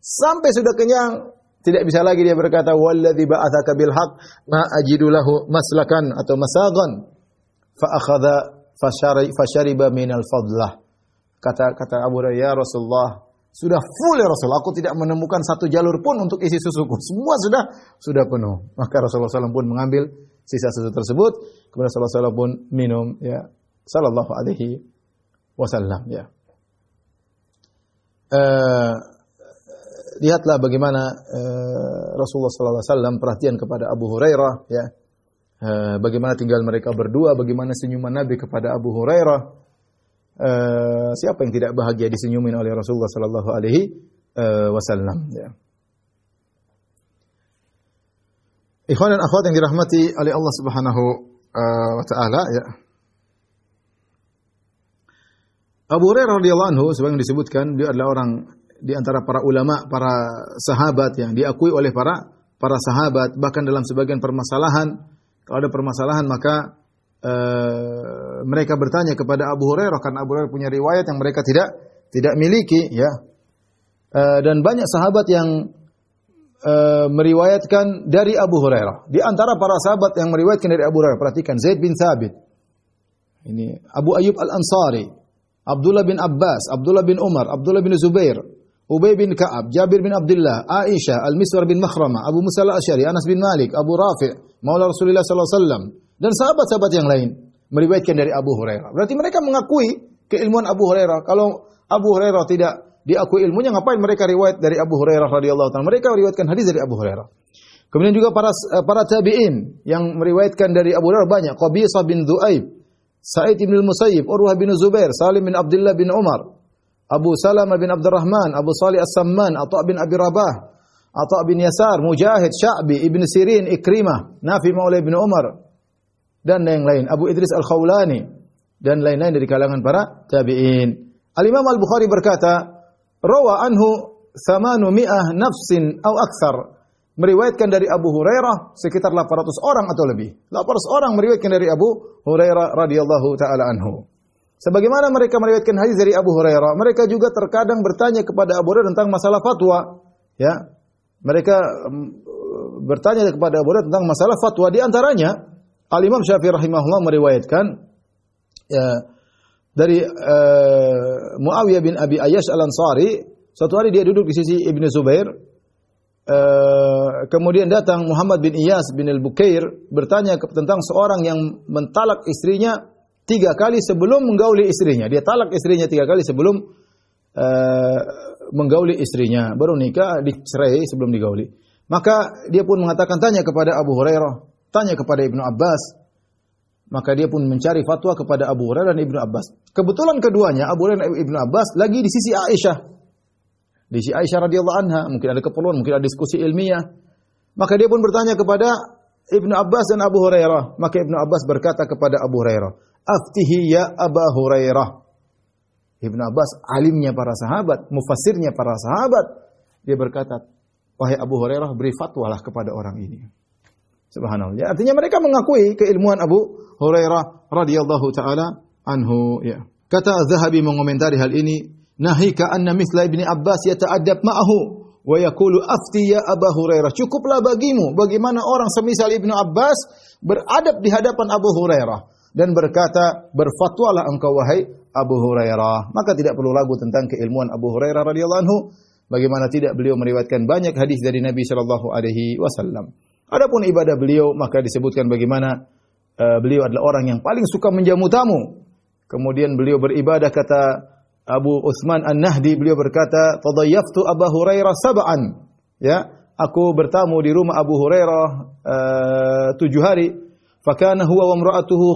Sampai sudah kenyang, tidak bisa lagi dia berkata, "Walladzi ba'atsaka bil haqq ma ajidu lahu maslakan atau masagan." Fa akhadha fashariba minal fadlah. Kata Abu Hurairah, "Ya Rasulullah, sudah full ya Rasulullah, aku tidak menemukan satu jalur pun untuk isi susuku. Semua sudah penuh." Maka Rasulullah SAW pun mengambil sisa susu tersebut, kemudian Rasulullah SAW pun minum, ya, sallallahu alaihi wasallam, ya. Lihatlah bagaimana Rasulullah sallallahu alaihi wasallam perhatian kepada Abu Hurairah, ya. Bagaimana tinggal mereka berdua, bagaimana senyuman Nabi kepada Abu Hurairah. Siapa yang tidak bahagia disenyumin oleh Rasulullah sallallahu alaihi wasallam, ya. Ikhwan dan akhwat yang dirahmati oleh Allah Subhanahu wa taala, ya. Abu Hurairah radhiyallahu anhu sebagaimana disebutkan, dia adalah orang di antara para ulama, para sahabat yang diakui oleh para sahabat. Bahkan dalam sebagian permasalahan, kalau ada permasalahan maka mereka bertanya kepada Abu Hurairah karena Abu Hurairah punya riwayat yang mereka tidak miliki, ya. dan banyak sahabat yang meriwayatkan dari Abu Hurairah. Di antara para sahabat yang meriwayatkan dari Abu Hurairah, perhatikan Zaid bin Thabit. Ini Abu Ayyub Al-Ansari, Abdullah bin Abbas, Abdullah bin Umar, Abdullah bin Zubair, Ubay bin Ka'ab, Jabir bin Abdullah, Aisyah, Al-Miswar bin Makhrama, Abu Musa al-Asy'ari, Anas bin Malik, Abu Rafi', Maula Rasulullah sallallahu alaihi wasallam, dan sahabat-sahabat yang lain meriwayatkan dari Abu Hurairah. Berarti mereka mengakui keilmuan Abu Hurairah. Kalau Abu Hurairah tidak diakui ilmunya, ngapain mereka riwayat dari Abu Hurairah radhiyallahu ta'ala? Mereka meriwayatkan hadis dari Abu Hurairah. Kemudian juga para tabi'in yang meriwayatkan dari Abu Hurairah banyak. Qabisah bin Dhu'aib, Sa'id bin al-Musayyib, Urwah bin Zubair, Salim bin Abdullah bin Umar, Abu Salamah bin Abdurrahman, Abu Salih As-Samman, Atha' bin Abi Rabah, Atha' bin Yasar, Mujahid, Sya'bi, Ibn Sirin, Ikrimah, Nafi Maula bin Umar, dan yang lain, Abu Idris Al-Khawlani, dan lain-lain dari kalangan para tabi'in. Al-Imam Al-Bukhari berkata, rawa anhu 800 nafsin atau akthar. Meriwayatkan dari Abu Hurairah sekitar 800 orang atau lebih. 800 orang meriwayatkan dari Abu Hurairah radhiyallahu taala anhu. Sebagaimana mereka meriwayatkan hadis dari Abu Hurairah, mereka juga terkadang bertanya kepada Abu Hurairah tentang masalah fatwa, ya. Mereka bertanya kepada Abu Hurairah tentang masalah fatwa. Di antaranya Al-Imam Syafi'i rahimahullah meriwayatkan dari Muawiyah bin Abi Ayyash Al-Ansari, suatu hari dia duduk di sisi Ibnu Zubair. Kemudian datang Muhammad bin Iyas bin Al-Bukair bertanya tentang seorang yang mentalak istrinya 3 kali sebelum menggauli istrinya. Dia talak istrinya 3 kali sebelum menggauli istrinya. Baru nikah, dicerai sebelum digauli. Maka dia pun mengatakan, tanya kepada Abu Hurairah, tanya kepada Ibnu Abbas. Maka dia pun mencari fatwa kepada Abu Hurairah dan Ibnu Abbas. Kebetulan keduanya, Abu Hurairah dan Ibnu Abbas, lagi di sisi Aisyah. Di sisi Aisyah radhiyallahu anha, mungkin ada keperluan, mungkin ada diskusi ilmiah. Maka dia pun bertanya kepada Ibnu Abbas dan Abu Hurairah. Maka Ibnu Abbas berkata kepada Abu Hurairah, "Aftihi ya Abu Hurairah." Ibnu Abbas alimnya para sahabat, mufassirnya para sahabat. Dia berkata, "Wahai Abu Hurairah, beri fatwalah kepada orang ini." Subhanallah. Ya, artinya mereka mengakui keilmuan Abu Hurairah radhiyallahu taala anhu, ya. Kata Az-Zahabi mengomentari hal ini, "Nahika anna mithla Ibnu Abbas yata'addab ma'ahu wa yaqulu afti ya Abu Hurairah." Cukuplah bagimu bagaimana orang semisal Ibnu Abbas beradab di hadapan Abu Hurairah dan berkata, "Berfatwalah engkau wahai Abu Hurairah." Maka tidak perlu ragu tentang keilmuan Abu Hurairah radhiyallahu anhu. Bagaimana tidak beliau meriwayatkan banyak hadis dari Nabi sallallahu alaihi wasallam. Adapun ibadah beliau, maka disebutkan bagaimana beliau adalah orang yang paling suka menjamu tamu. Kemudian beliau beribadah, kata Abu Utsman An-Nahdi, beliau berkata, "Tadayyaftu Abu Hurairah sab'an." Ya, aku bertamu di rumah Abu Hurairah 7 hari. Fakana huwa wa imra'atuhu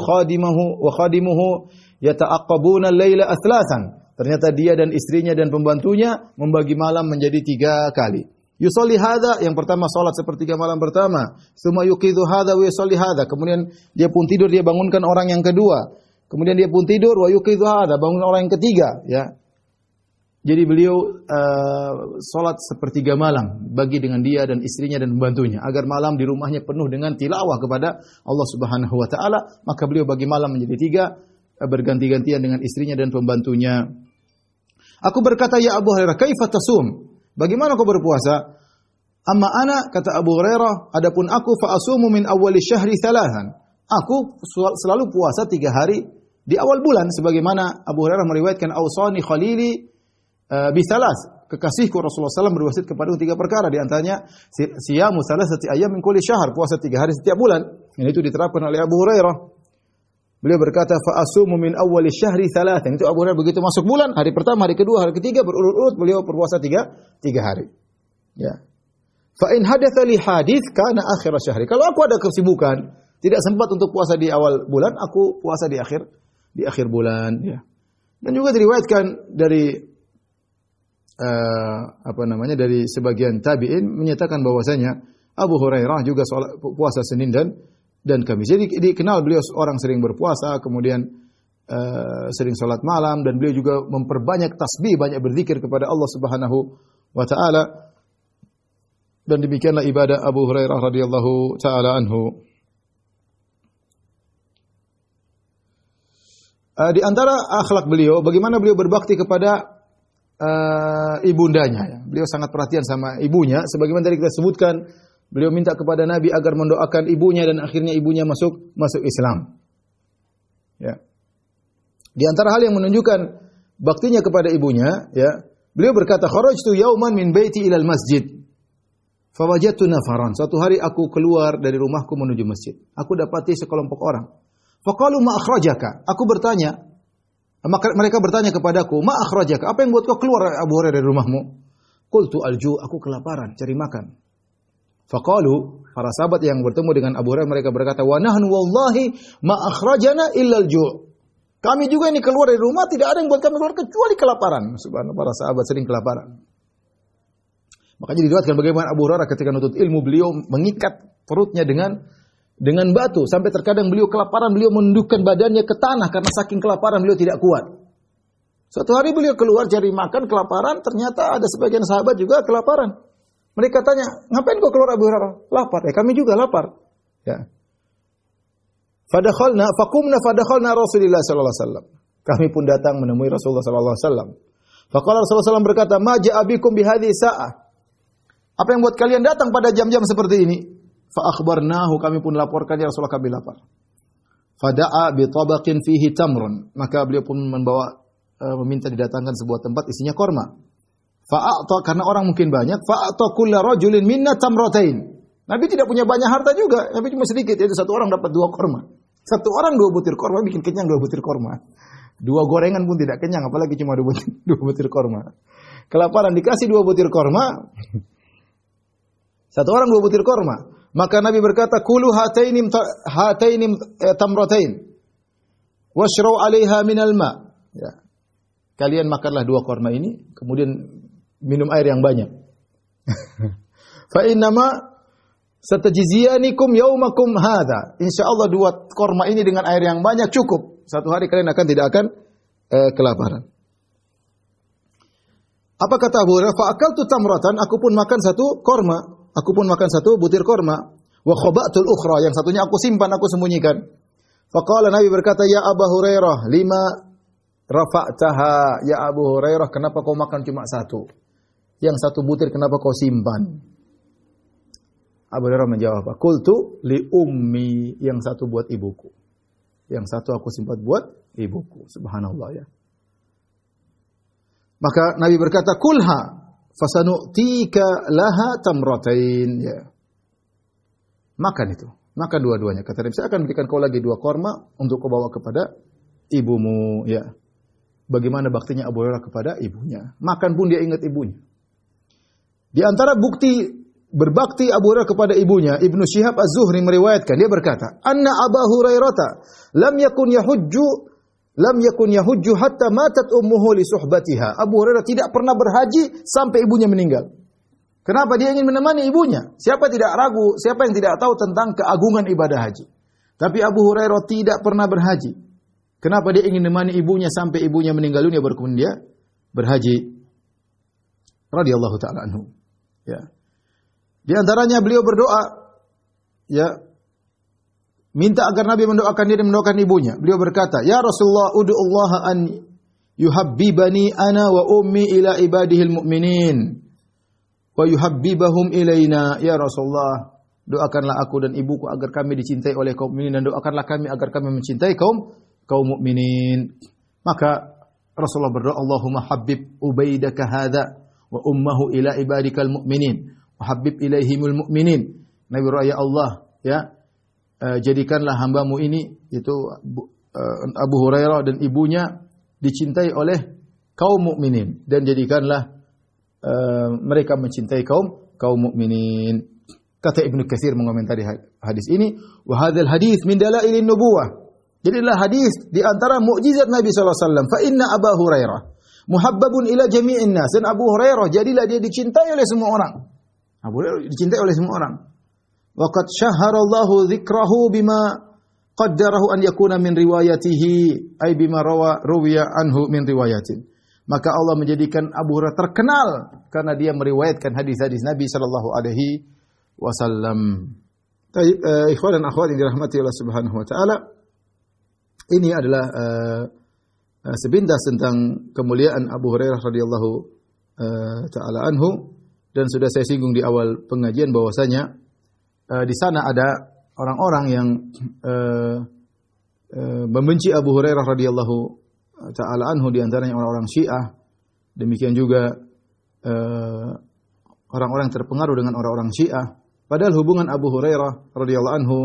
khadimuhu yata'aqqabuna al-laila athlasan. Ternyata dia dan istrinya dan pembantunya membagi malam menjadi 3 kali. Yusalli hadza, yang pertama salat sepertiga malam pertama. Tsumma yuqidhu hadza wa yusalli hadza. Kemudian dia pun tidur, dia bangunkan orang yang kedua. Kemudian dia pun tidur, wa yuqidhu hadza, bangun orang yang ketiga, ya. Jadi beliau salat sepertiga malam bagi dengan dia dan istrinya dan pembantunya agar malam di rumahnya penuh dengan tilawah kepada Allah Subhanahu wa taala. Maka beliau bagi malam menjadi 3, berganti-gantian dengan istrinya dan pembantunya. Aku berkata, "Ya Abu Hurairah, kaifa tasum?" Bagaimana kau berpuasa? Amma ana, kata Abu Hurairah, adapun aku fa asumu min awwali syahri 3. Aku selalu puasa 3 hari di awal bulan, sebagaimana Abu Hurairah meriwayatkan, "Ausani khalili bi 3." Kekasihku Rasulullah SAW berwasiat kepada 3 perkara, di antaranya siyamu 3 ayyam min kulli syahr, puasa 3 hari setiap bulan. Ini itu diterapkan oleh Abu Hurairah. Beliau berkata, "Fa asumu min awwali syahri 3." Itu Abu Hurairah begitu masuk bulan, hari pertama, hari kedua, hari ketiga berurut-urut beliau berpuasa 3 hari. Ya. Fa in hadatsa li hadits kana akhir syahri. Kalau aku ada kesibukan, tidak sempat untuk puasa di awal bulan, aku puasa di akhir bulan, ya. Dan juga diriwayatkan dari dari sebagian tabi'in menyatakan bahwasanya Abu Hurairah juga puasa Senin dan Kamis. Jadi dikenal beliau orang sering berpuasa, kemudian sering salat malam, dan beliau juga memperbanyak tasbih, banyak berzikir kepada Allah Subhanahu wa taala. Dan demikianlah ibadah Abu Hurairah radhiyallahu taala anhu. Di antara akhlak beliau, bagaimana beliau berbakti kepada ibundanya. Ya. Beliau sangat perhatian sama ibunya. Sebagaimana tadi kita sebutkan, beliau minta kepada Nabi agar mendoakan ibunya dan akhirnya ibunya masuk Islam. Ya. Di antara hal yang menunjukkan baktinya kepada ibunya, ya, beliau berkata, "Kharajtu yauman min baiti ilal masjid, fawajadtu nafaran." Suatu hari aku keluar dari rumahku menuju masjid. Aku dapati sekelompok orang. Faqalu ma akhrajaka? Aku bertanya, maka mereka bertanya kepadaku, "Ma akhrajaka? Apa yang buat kau keluar Abu Hurairah dari rumahmu?" Qultu alju, aku kelaparan, cari makan. Faqalu, para sahabat yang bertemu dengan Abu Hurairah mereka berkata, "Wa nahnu wallahi ma akhrajana illa al-ju'." Kami juga ini keluar dari rumah tidak ada yang buat kami keluar kecuali kelaparan. Subhanallah, para sahabat sering kelaparan. Makanya diriwayatkan bagaimana Abu Hurairah ketika menuntut ilmu beliau mengikat perutnya dengan batu sampai terkadang beliau kelaparan, beliau menundukkan badannya ke tanah karena saking kelaparan beliau tidak kuat. Suatu hari beliau keluar cari makan kelaparan, ternyata ada sebagian sahabat juga kelaparan. Mereka tanya, "Ngapain kau keluar Abu Hurairah?" "Lapar." "Ya, kami juga lapar." Ya. Fadakhalna Rasulullah sallallahu alaihi wasallam. Kami pun datang menemui Rasulullah sallallahu alaihi wasallam. Faqala Rasulullah sallallahu berkata, "Ma ja'a bikum bi hadhihi sa'ah?" Apa yang buat kalian datang pada jam-jam seperti ini? Fa akhbarnahu, kami pun laporkan, "Ya Rasulullah, kami lapar." Fada'a bi tabaqin fihi tamrun. Maka beliau pun meminta didatangkan sebuah tempat isinya korma. Fa'ata, karena orang mungkin banyak, fa'ata kullu rajulin minna tamratain. Nabi tidak punya banyak harta juga, Nabi cuma sedikit, yaitu satu orang dapat 2 korma. Satu orang 2 butir korma, bikin kenyang 2 butir korma. 2 gorengan pun tidak kenyang, apalagi cuma 2 butir korma. Kelaparan dikasih 2 butir korma, satu orang 2 butir korma. Maka Nabi berkata, "Kulu hatainim tamratain, washrau 'alaiha minal ma." Ya. Kalian makanlah 2 korma ini, kemudian minum air yang banyak. Fa innama satajziyanikum yaumakum hadza. Insyaallah 2 korma ini dengan air yang banyak cukup. Satu hari kalian tidak akan kelaparan. Apa kata Abu Hurairah? Fa akaltu tamratan, aku pun makan 1 korma. Aku pun makan 1 butir korma. Wa khaba'tul ukhra, yang satunya aku simpan, aku sembunyikan. Faqala, Nabi berkata, "Ya Abu Hurairah, lima rafa'taha?" Ya Abu Hurairah, kenapa kau makan cuma 1? Yang 1 butir kenapa kau simpan? Abu Hurairah menjawab, "Qultu li ummi," yang 1 buat ibuku. Yang 1 aku simpan buat ibuku. Subhanallah, ya. Maka Nabi berkata, "Kulha fasanu'tika laha tamratain." Ya. Makan itu. Makan dua-duanya. Kata Nabi, "Saya akan berikan kau lagi 2 korma untuk kau bawa kepada ibumu." Ya. Bagaimana baktinya Abu Hurairah kepada ibunya. Makan pun dia ingat ibunya. Di antara bukti berbakti Abu Hurairah kepada ibunya, Ibnu Syihab Az-Zuhri meriwayatkan, dia berkata, "Anna Abu Hurairah lam yakun yahujju hatta matat ummuhu li suhbatiha." Abu Hurairah tidak pernah berhaji sampai ibunya meninggal. Kenapa? Dia ingin menemani ibunya. Siapa tidak ragu, siapa yang tidak tahu tentang keagungan ibadah haji. Tapi Abu Hurairah tidak pernah berhaji. Kenapa? Dia ingin menemani ibunya sampai ibunya meninggal dunia baru kemudian dia berhaji. Radhiyallahu taala anhu. Ya. Di antaranya beliau berdoa, ya, minta agar Nabi mendoakan dia dan mendoakan ibunya. Beliau berkata, "Ya Rasulullah, ud'ullaha an yuhabbibani ana wa ummi ila ibadihil mu'minin wa yuhabbibahum ilaina." Ya Rasulullah, doakanlah aku dan ibuku agar kami dicintai oleh kaum mukminin, dan doakanlah kami agar kami mencintai kaum mukminin. Maka Rasulullah berdoa, "Allahumma habbib ubaidaka hadza wa ummuhu ila ibadikal mu'minin wa habbib ilaihimul mu'minin." Nabi berdoa, "Ya Allah, ya, jadikanlah hambamu ini," itu Abu Hurairah dan ibunya, dicintai oleh kaum mukminin, dan jadikanlah mereka mencintai kaum mukminin. Kata Ibnu Katsir mengomentari hadis ini, "Wa hadzal hadits min dalailin nubuwah." Jadilah hadis di antara mukjizat Nabi sallallahu alaihi wasallam. Fa inna Abu Hurairah muhabbabun ila jami'in nas. Dan Abu Hurairah jadilah dia dicintai oleh semua orang. Abu Hurairah dicintai oleh semua orang. Wa qad syahhara Allahu dzikrahu bima qaddarahu an yakuna min riwayatihi, ay bima rawiya anhu min riwayatin. Maka Allah menjadikan Abu Hurairah terkenal karena dia meriwayatkan hadis-hadis Nabi sallallahu alaihi wasallam. Baik, ikhwan dan akhwat yang dirahmati Allah Subhanahu wa taala, ini adalah sepintas tentang kemuliaan Abu Hurairah radhiyallahu taala anhu, dan sudah saya singgung di awal pengajian bahwasanya di sana ada orang-orang yang membenci Abu Hurairah radhiyallahu taala anhu, di antaranya orang-orang Syiah. Demikian juga orang-orang terpengaruh dengan orang-orang Syiah. Padahal hubungan Abu Hurairah radhiyallahu anhu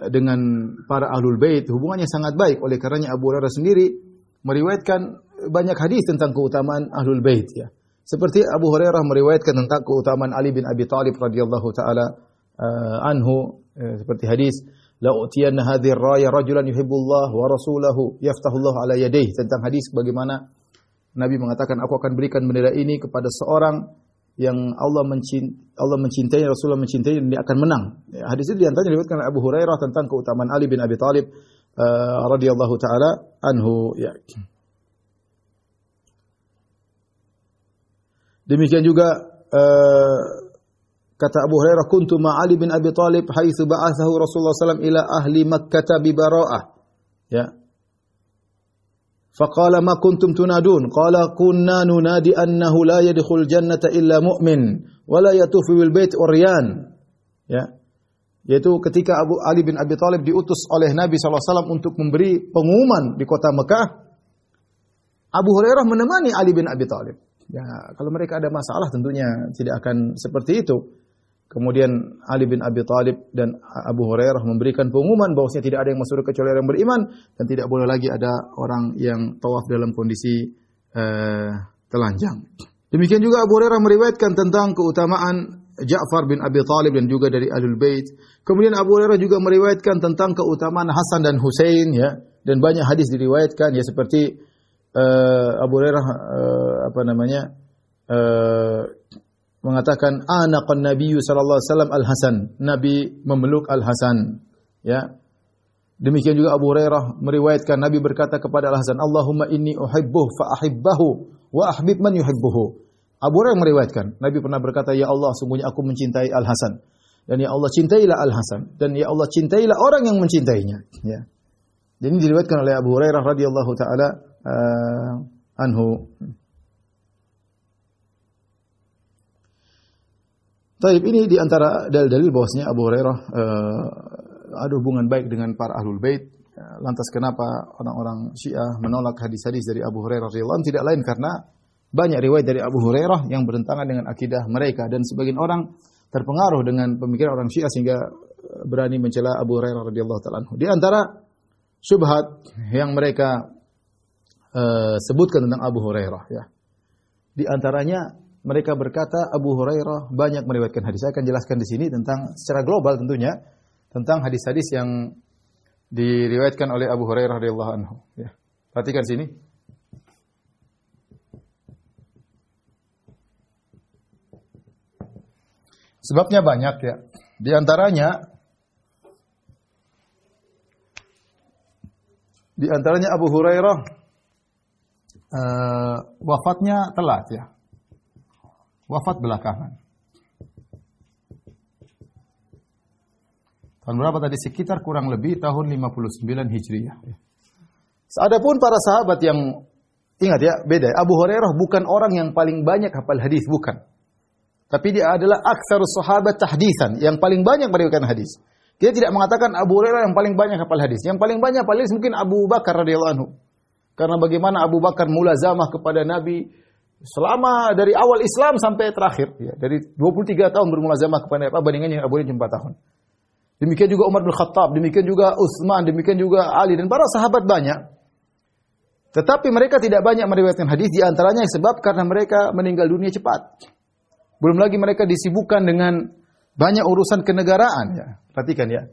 dengan para ahlul bait hubungannya sangat baik. Oleh karenanya Abu Hurairah sendiri meriwayatkan banyak hadis tentang keutamaan ahlul bait, ya. Seperti Abu Hurairah meriwayatkan tentang keutamaan Ali bin Abi Thalib radhiyallahu taala anhu, seperti hadis la utiyanna hadhihi ar-raya rajulan yuhibbullah wa rasulahu yaftahullahu ala yadayhi, tentang hadis bagaimana Nabi mengatakan, aku akan berikan bendera ini kepada seorang yang Allah mencintai, Rasulullah mencintai, dan dia akan menang. Ya, hadis itu diantaranya diriwayatkan oleh Abu Hurairah tentang keutamaan Ali bin Abi Thalib radhiyallahu taala anhu, ya. Demikian juga kata Abu Hurairah, kuntu ma Ali bin Abi Thalib haitsu ba'athahu Rasulullah sallallahu alaihi wasallam ila ahli Makkah bi bara'ah. Ya. Faqala ma kuntum tunadun? Qala kunna nunadi annahu la yadkhul jannata illa mu'min wa la yatufu bil bait uryan. Ya. Yaitu ketika Ali bin Abi Thalib diutus oleh Nabi sallallahu alaihi wasallam untuk memberi pengumuman di kota Mekah, Abu Hurairah menemani Ali bin Abi Thalib. Ya, kalau mereka ada masalah tentunya tidak akan seperti itu. Kemudian Ali bin Abi Thalib dan Abu Hurairah memberikan pengumuman bahwasanya tidak ada yang masuk kecuali orang beriman, dan tidak boleh lagi ada orang yang tawaf dalam kondisi telanjang. Demikian juga Abu Hurairah meriwayatkan tentang keutamaan Ja'far bin Abi Thalib dan juga dari Ahlul Bait. Kemudian Abu Hurairah juga meriwayatkan tentang keutamaan Hasan dan Husain, ya, dan banyak hadis diriwayatkan, ya, seperti Abu Hurairah mengatakan anaqan nabiyyu sallallahu alaihi wasallam al-Hasan, Nabi memeluk Al-Hasan, ya. Demikian juga Abu Hurairah meriwayatkan Nabi berkata kepada Al-Hasan, Allahumma inni uhibbuhu fa ahibbahu wa ahbib man yuhibbuhu. Abu Hurairah meriwayatkan Nabi pernah berkata, ya Allah, sungguhnya aku mencintai Al-Hasan, dan ya Allah cintailah Al-Hasan, dan ya Allah cintailah orang yang mencintainya, ya. Jadi diriwayatkan oleh Abu Hurairah radhiyallahu taala anhu. Taib, ini di antara dalil-dalil bahwasanya Abu Hurairah ada hubungan baik dengan para ahlul bait. Lantas kenapa orang-orang Syiah menolak hadis-hadis dari Abu Hurairah radhiyallahu anhu? Tidak lain karena banyak riwayat dari Abu Hurairah yang bertentangan dengan akidah mereka, dan sebagian orang terpengaruh dengan pemikiran orang Syiah sehingga berani mencela Abu Hurairah radhiyallahu taala anhu. Di antara syubhat yang mereka sebutkan tentang Abu Hurairah, ya. Di antaranya mereka berkata Abu Hurairah banyak meriwayatkan hadis. Saya akan jelaskan di sini tentang secara global tentunya tentang hadis-hadis yang diriwayatkan oleh Abu Hurairah radhiyallahu anhu, ya. Perhatikan sini. Sebabnya banyak, ya. Di antaranya Abu Hurairah wafatnya telat, ya. Wafat belakangan. Tahun berapa tadi? Sekitar kurang lebih tahun 59 Hijriah. Adapun para sahabat yang, ingat ya, beda. Abu Hurairah bukan orang yang paling banyak hafal hadis, bukan. Tapi dia adalah aktsarus sahabat tahdisan, yang paling banyak meriwayatkan hadis. Dia tidak mengatakan Abu Hurairah yang paling banyak hafal hadis. Yang paling banyak hafal hadis mungkin Abu Bakar radhiyallahu anhu. Karena bagaimana Abu Bakar mulazamah kepada Nabi selama dari awal Islam sampai terakhir, ya, dari 23 tahun bermulazamah kepada Nabi, bandingannya Abu Hurairah 4 tahun. Demikian juga Umar bin Khattab, demikian juga Utsman, demikian juga Ali, dan para sahabat banyak. Tetapi mereka tidak banyak meriwayatkan hadis, di antaranya sebab karena mereka meninggal dunia cepat. Belum lagi mereka disibukkan dengan banyak urusan kenegaraan, ya. Perhatikan, ya.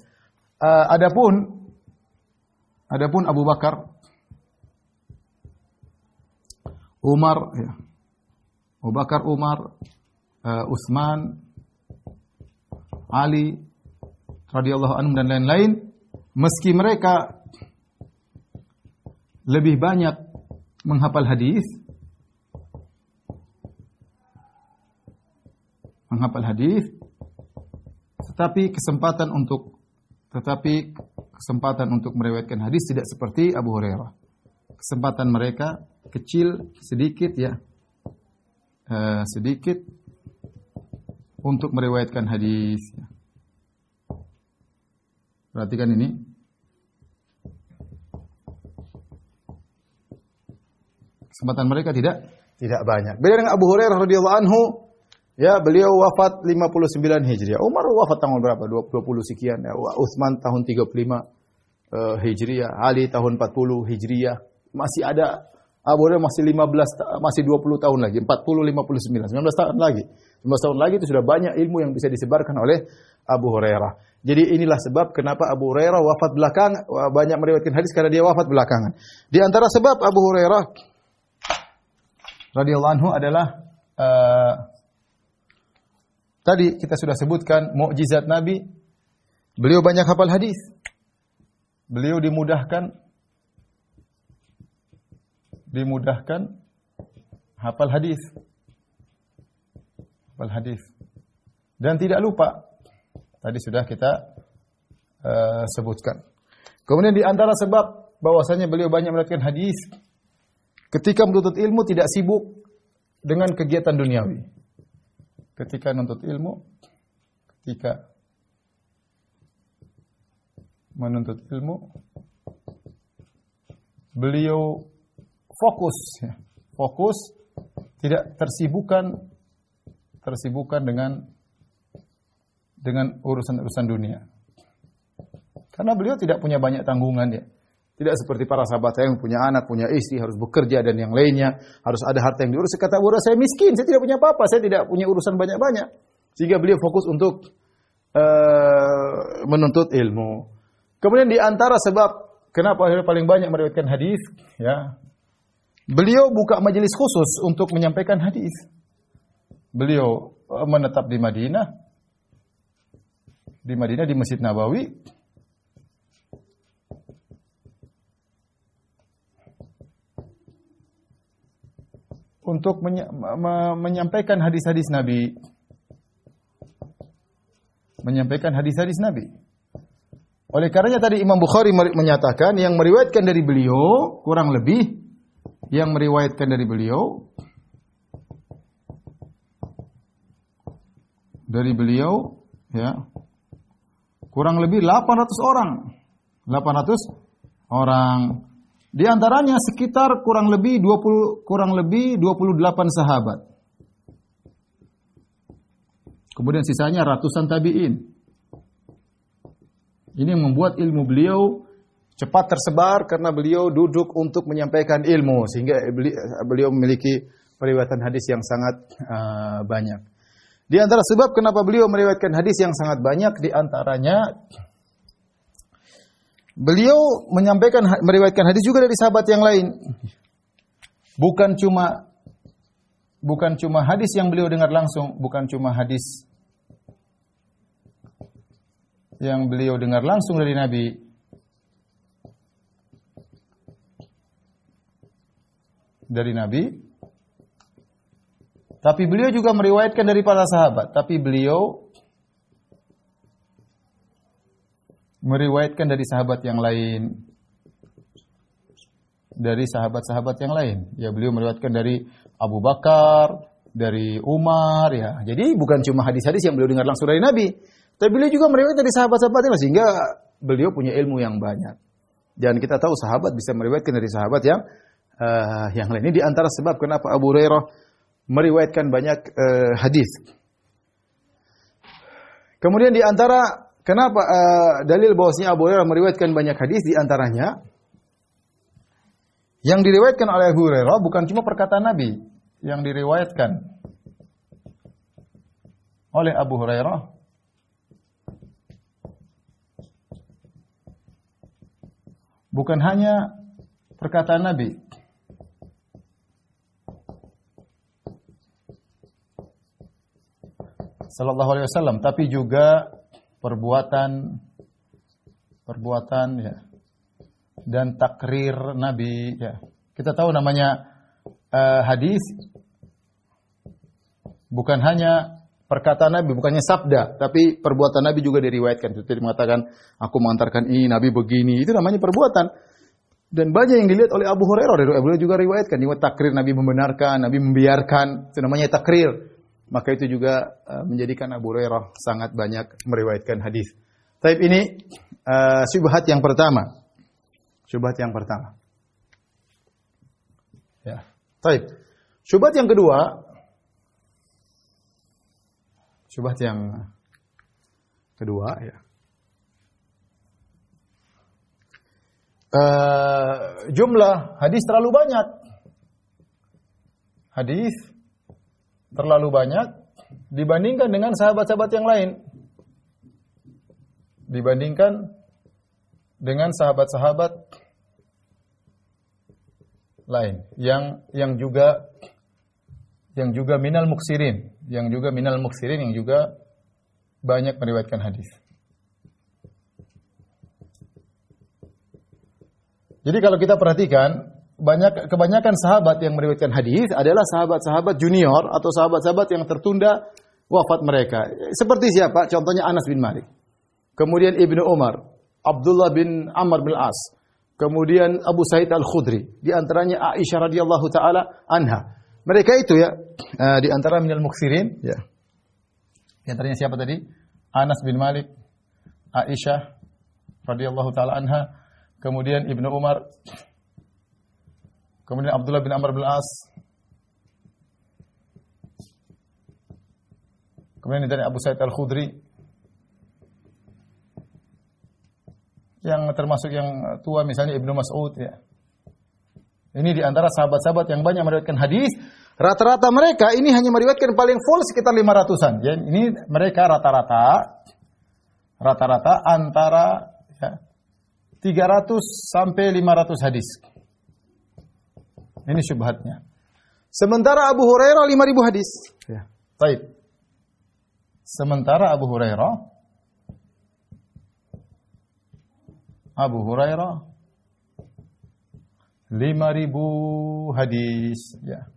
Adapun Abu Bakar, Umar, ya. Abu Bakar, Umar, Utsman, Ali radhiyallahu anhum dan lain-lain, meski mereka lebih banyak menghafal hadis, tetapi kesempatan untuk meriwayatkan hadis tidak seperti Abu Hurairah. kesempatan mereka kecil, sedikit ya. Sedikit untuk meriwayatkan hadis. Perhatikan ini. Kesempatan mereka tidak banyak. Beda dengan Abu Hurairah radhiyallahu anhu, ya, beliau wafat 59 Hijriah. Umar wafat tahun berapa? 20 sekian. Ya. Utsman tahun 35 Hijriah, Ali tahun 40 Hijriah. Masih ada Abu Hurairah masih 20 tahun lagi, 40 59, 19 tahun lagi. 19 tahun lagi itu sudah banyak ilmu yang bisa disebarkan oleh Abu Hurairah. Jadi inilah sebab kenapa Abu Hurairah wafat belakangan, banyak meriwayatkan hadis karena dia wafat belakangan. Di antara sebab Abu Hurairah radhiyallahu anhu adalah tadi kita sudah sebutkan mukjizat Nabi. Beliau banyak hafal hadis. Beliau dimudahkan hafal hadis. Hafal hadis. Dan tidak lupa. Tadi sudah kita sebutkan. Kemudian di antara sebab bahwasanya beliau banyak meriwayatkan hadis, ketika menuntut ilmu tidak sibuk dengan kegiatan duniawi. Ketika menuntut ilmu, beliau fokus, tidak tersibukkan dengan urusan-urusan dunia. Karena beliau tidak punya banyak tanggungan ya. Tidak seperti para sahabat saya yang punya anak, punya istri, harus bekerja dan yang lainnya, harus ada harta yang diurus. Kata Abu Hurairah, saya miskin, saya tidak punya apa-apa, saya tidak punya urusan banyak-banyak. Sehingga beliau fokus untuk menuntut ilmu. Kemudian di antara sebab kenapa beliau paling banyak meriwayatkan hadis, ya, beliau buka majelis khusus untuk menyampaikan hadis. Beliau menetap di Madinah, di Masjid Nabawi. Untuk menyampaikan hadis-hadis Nabi. Menyampaikan hadis-hadis Nabi. Oleh karenanya tadi Imam Bukhari menyatakan yang meriwayatkan dari beliau kurang lebih ya kurang lebih 800 orang. 800 orang. Di antaranya sekitar kurang lebih 28 sahabat. Kemudian sisanya ratusan tabi'in. Ini yang membuat ilmu beliau cepat tersebar karena beliau duduk untuk menyampaikan ilmu sehingga beliau memiliki periwayatan hadis yang sangat banyak. Di antara sebab kenapa beliau meriwayatkan hadis yang sangat banyak, di antaranya beliau meriwayatkan hadis juga dari sahabat yang lain. Bukan cuma hadis yang beliau dengar langsung, bukan cuma hadis yang beliau dengar langsung dari Nabi. Tapi beliau juga meriwayatkan dari para sahabat, tapi beliau meriwayatkan dari sahabat yang lain. Dari sahabat-sahabat yang lain. Ya, beliau meriwayatkan dari Abu Bakar, dari Umar, ya. Jadi bukan cuma hadis-hadis yang beliau dengar langsung dari Nabi, tapi beliau juga meriwayatkan dari sahabat-sahabat yang lain sehingga beliau punya ilmu yang banyak. Dan kita tahu sahabat bisa meriwayatkan dari sahabat yang lain. Ini di antara sebab kenapa Abu Hurairah meriwayatkan banyak hadis. Kemudian di antara kenapa dalil bahwasanya Abu Hurairah meriwayatkan banyak hadis, di antaranya yang diriwayatkan oleh Abu Hurairah bukan cuma perkataan Nabi, yang diriwayatkan oleh Abu Hurairah bukan hanya perkataan Nabi, sallallahu alaihi wasallam, tapi juga perbuatan ya, dan takrir Nabi ya. Kita tahu namanya hadis bukan hanya perkataan Nabi, bukannya sabda, tapi perbuatan Nabi juga diriwayatkan. Seperti mengatakan, aku mengantarkan ini, Nabi begini, itu namanya perbuatan. Dan banyak yang dilihat oleh Abu Hurairah. Dari beliau juga riwayatkan, riwayat takrir Nabi membenarkan, Nabi membiarkan, itu namanya takrir. Maka itu juga menjadikan Abu Hurairah sangat banyak meriwayatkan hadis. Taib ini syubhat yang pertama. Syubhat yang pertama. Ya. Taib. Syubhat yang kedua. Syubhat yang kedua ya. Jumlah hadis terlalu banyak. Hadis terlalu banyak dibandingkan dengan sahabat-sahabat yang lain. Dibandingkan dengan sahabat-sahabat lain yang juga minal muksirin, yang juga banyak meriwayatkan hadis. Jadi kalau kita perhatikan, kebanyakan sahabat yang meriwayatkan hadis adalah sahabat-sahabat junior atau sahabat-sahabat yang tertunda wafat mereka. Seperti siapa? Contohnya Anas bin Malik. Kemudian Ibnu Umar, Abdullah bin Amr bin As. Kemudian Abu Sa'id Al-Khudri. Di antaranya Aisyah radhiyallahu taala anha. Mereka itu ya di antara minal muksirin ya. Di antaranya siapa tadi? Anas bin Malik, Aisyah radhiyallahu taala anha. Kemudian Ibnu Umar, kemudian Abdullah bin Amr bin As, kemudian dari Abu Sa'id Al-Khudri, yang termasuk yang tua misalnya Ibnu Mas'ud ya. Ini di antara sahabat-sahabat yang banyak meriwayatkan hadis. Rata-rata mereka ini hanya meriwayatkan paling full sekitar 500-an. Ya, ini mereka rata-rata antara ya, 300 sampai 500 hadis. Ini syubhatnya. Sementara Abu Hurairah 5.000 hadis. Ya. Baik. Sementara Abu Hurairah 5.000 hadis. Ya.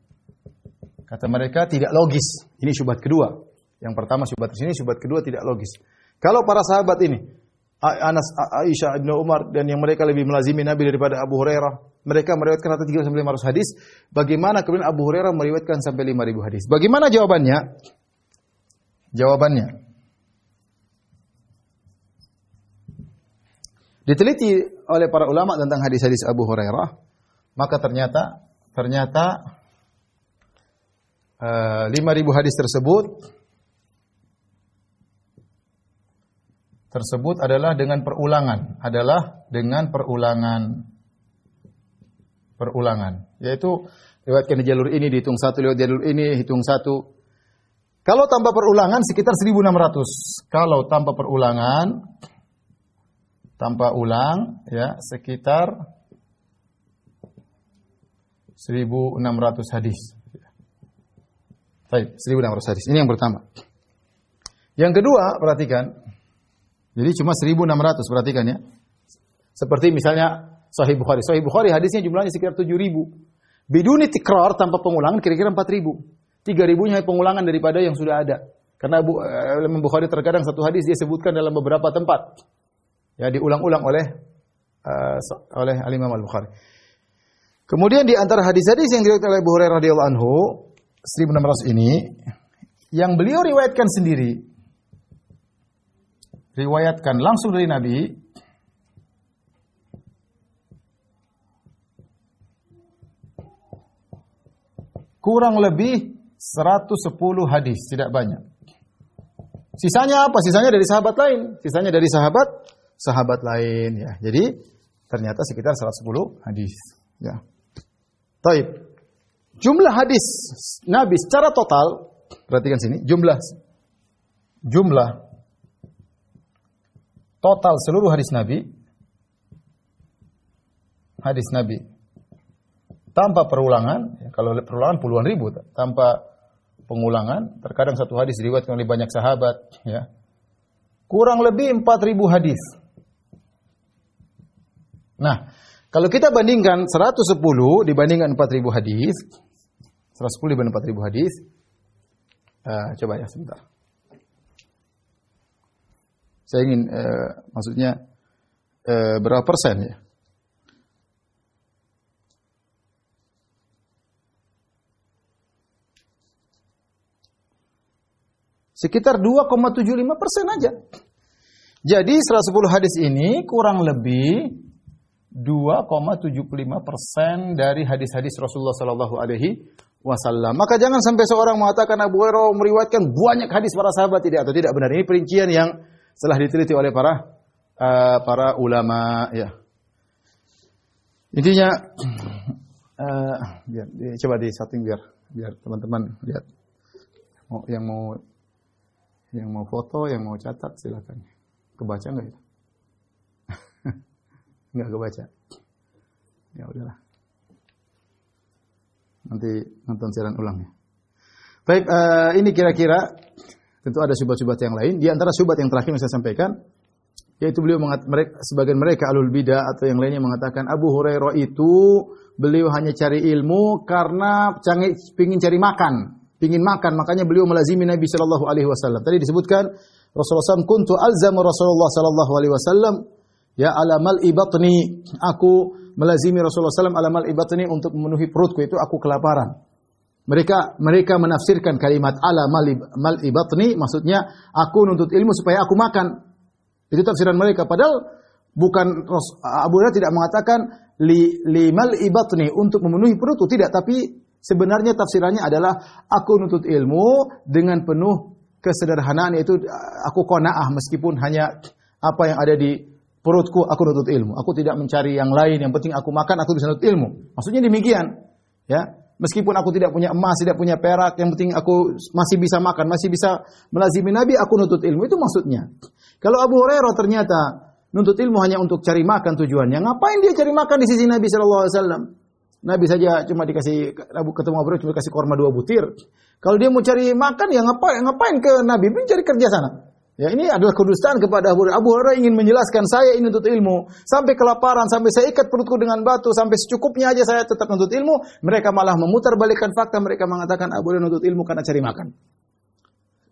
Kata mereka tidak logis. Ini syubhat kedua. Yang pertama syubhat di sini, syubhat kedua tidak logis. Kalau para sahabat ini Anas, Aisyah, Ibnu Umar dan yang mereka lebih melazimi Nabi daripada Abu Hurairah, mereka meriwayatkan rata 3 sampai 500 hadis. Bagaimana kemudian Abu Hurairah meriwayatkan sampai 5.000 hadis? Bagaimana jawabannya? Jawabannya diteliti oleh para ulama tentang hadis-hadis Abu Hurairah, maka ternyata 5.000 hadis tersebut adalah dengan perulangan, yaitu lewatkan di jalur ini dihitung satu, lewat jalur ini hitung satu. Kalau tanpa perulangan sekitar 1.600. Kalau tanpa ulang ya sekitar 1.600 hadis. Baik, 1.600 hadis. Ini yang pertama. Yang kedua, perhatikan. Jadi cuma 1.600, perhatikan ya. Seperti misalnya Sahih Bukhari. Sahih Bukhari hadisnya jumlahnya sekitar 7.000. Biduni tikrar, tanpa pengulangan kira-kira 4.000. 3.000-nya pengulangan daripada yang sudah ada. Karena Imam Bukhari terkadang satu hadis dia sebutkan dalam beberapa tempat. Ya, diulang-ulang oleh Al-Imam Al-Bukhari. Kemudian di antara hadis-hadis yang diriwayatkan oleh Abu Hurairah radhiyallahu anhu 1.600 ini yang beliau riwayatkan sendiri, riwayatkan langsung dari Nabi, kurang lebih 110 hadis, tidak banyak. Sisanya apa? Sisanya dari sahabat lain. Sisanya dari sahabat lain ya. Jadi ternyata sekitar 110 hadis ya. Baik. Jumlah hadis Nabi secara total, perhatikan sini, jumlah total seluruh hadis Nabi tanpa perulangan, ya, kalau perulangan puluhan ribu, tanpa pengulangan, terkadang satu hadis diriwayatkan oleh banyak sahabat, ya, kurang lebih 4.000 hadis. Nah, kalau kita bandingkan 110 dibandingkan 4.000 hadis, 110 dibanding 4.000 hadis, coba ya sebentar. Saya ingin maksudnya berapa persen ya? Sekitar 2,75% aja. Jadi 110 hadis ini kurang lebih 2,75% dari hadis-hadis Rasulullah sallallahu alaihi wasallam. Maka jangan sampai seorang mengatakan Abu Hurairah meriwayatkan banyak hadis para sahabat, tidak, atau tidak benar. Ini perincian yang telah diteliti oleh para ulama, ya. Intinya biar coba di setting biar teman-teman lihat. Yang mau foto, yang mau catat silakan. Kebaca enggak itu? Enggak kebaca. Ya udahlah. Nanti nonton siaran ulangnya. Baik, ini kira-kira tentu ada syubhat-syubhat yang lain. Di antara syubhat yang terakhir yang saya sampaikan, yaitu sebagian mereka alul bidah atau yang lainnya mengatakan Abu Hurairah itu beliau hanya cari ilmu karena ingin cari makan, makanya beliau melazimi Nabi sallallahu alaihi wasallam. Tadi disebutkan Rasulullah SAW, kuntu alzamu Rasulullah sallallahu alaihi wasallam ya alamal ibatni, aku melazimi Rasulullah SAW alamal ibatni untuk memenuhi perutku, itu aku kelaparan. Mereka menafsirkan kalimat alamal ibatni maksudnya aku nuntut ilmu supaya aku makan. Itu tafsiran mereka, padahal bukan Abu Hurairah tidak mengatakan limal ibatni untuk memenuhi perutku, tidak, tapi sebenarnya tafsirannya adalah aku nuntut ilmu dengan penuh kesederhanaan, yaitu aku qanaah meskipun hanya apa yang ada di perutku, aku nuntut ilmu. Aku tidak mencari yang lain, yang penting aku makan, aku bisa nuntut ilmu. Maksudnya demikian. Ya, meskipun aku tidak punya emas, tidak punya perak, yang penting aku masih bisa makan, masih bisa melazimi Nabi, aku nuntut ilmu. Itu maksudnya. Kalau Abu Hurairah ternyata nuntut ilmu hanya untuk cari makan tujuannya, ngapain dia cari makan di sisi Nabi sallallahu alaihi wasallam? Nabi saja cuma ketemu Abu Hurairah cuma dikasih korma 2 butir. Kalau dia mau cari makan, ya ngapain ke Nabi? Mencari kerja sana. Ya, ini adalah kedustaan kepada Abu Hurairah. Abu Hurairah ingin menjelaskan, saya ini nuntut ilmu sampai kelaparan, sampai saya ikat perutku dengan batu, sampai secukupnya aja saya tetap nuntut ilmu. Mereka malah memutarbalikkan fakta, mereka mengatakan Abu Hurairah nuntut ilmu karena cari makan.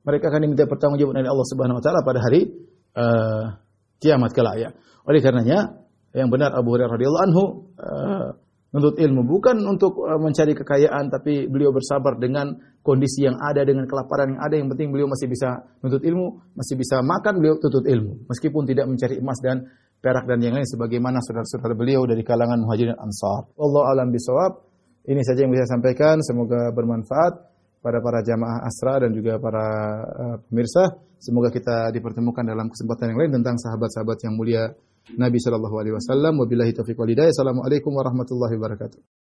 Mereka akan diminta pertanggungjawaban oleh Allah Subhanahu wa taala pada hari kiamat kelak, ya. Oleh karenanya yang benar Abu Hurairah radhiyallahu anhu nuntut ilmu bukan untuk mencari kekayaan, tapi beliau bersabar dengan kondisi yang ada, dengan kelaparan yang ada. Yang penting beliau masih bisa nuntut ilmu, masih bisa makan, beliau tuntut ilmu. Meskipun tidak mencari emas dan perak dan yang lain sebagaimana saudara-saudara beliau dari kalangan Muhajirin Ansar. Wallahu a'lam bishawab. Ini saja yang bisa saya sampaikan, semoga bermanfaat pada para jamaah Asra dan juga para pemirsa. Semoga kita dipertemukan dalam kesempatan yang lain tentang sahabat-sahabat yang mulia Nabi sallallahu alaihi wasallam. Wabillahi taufiq wal hidayah. Assalamualaikum warahmatullahi wabarakatuh.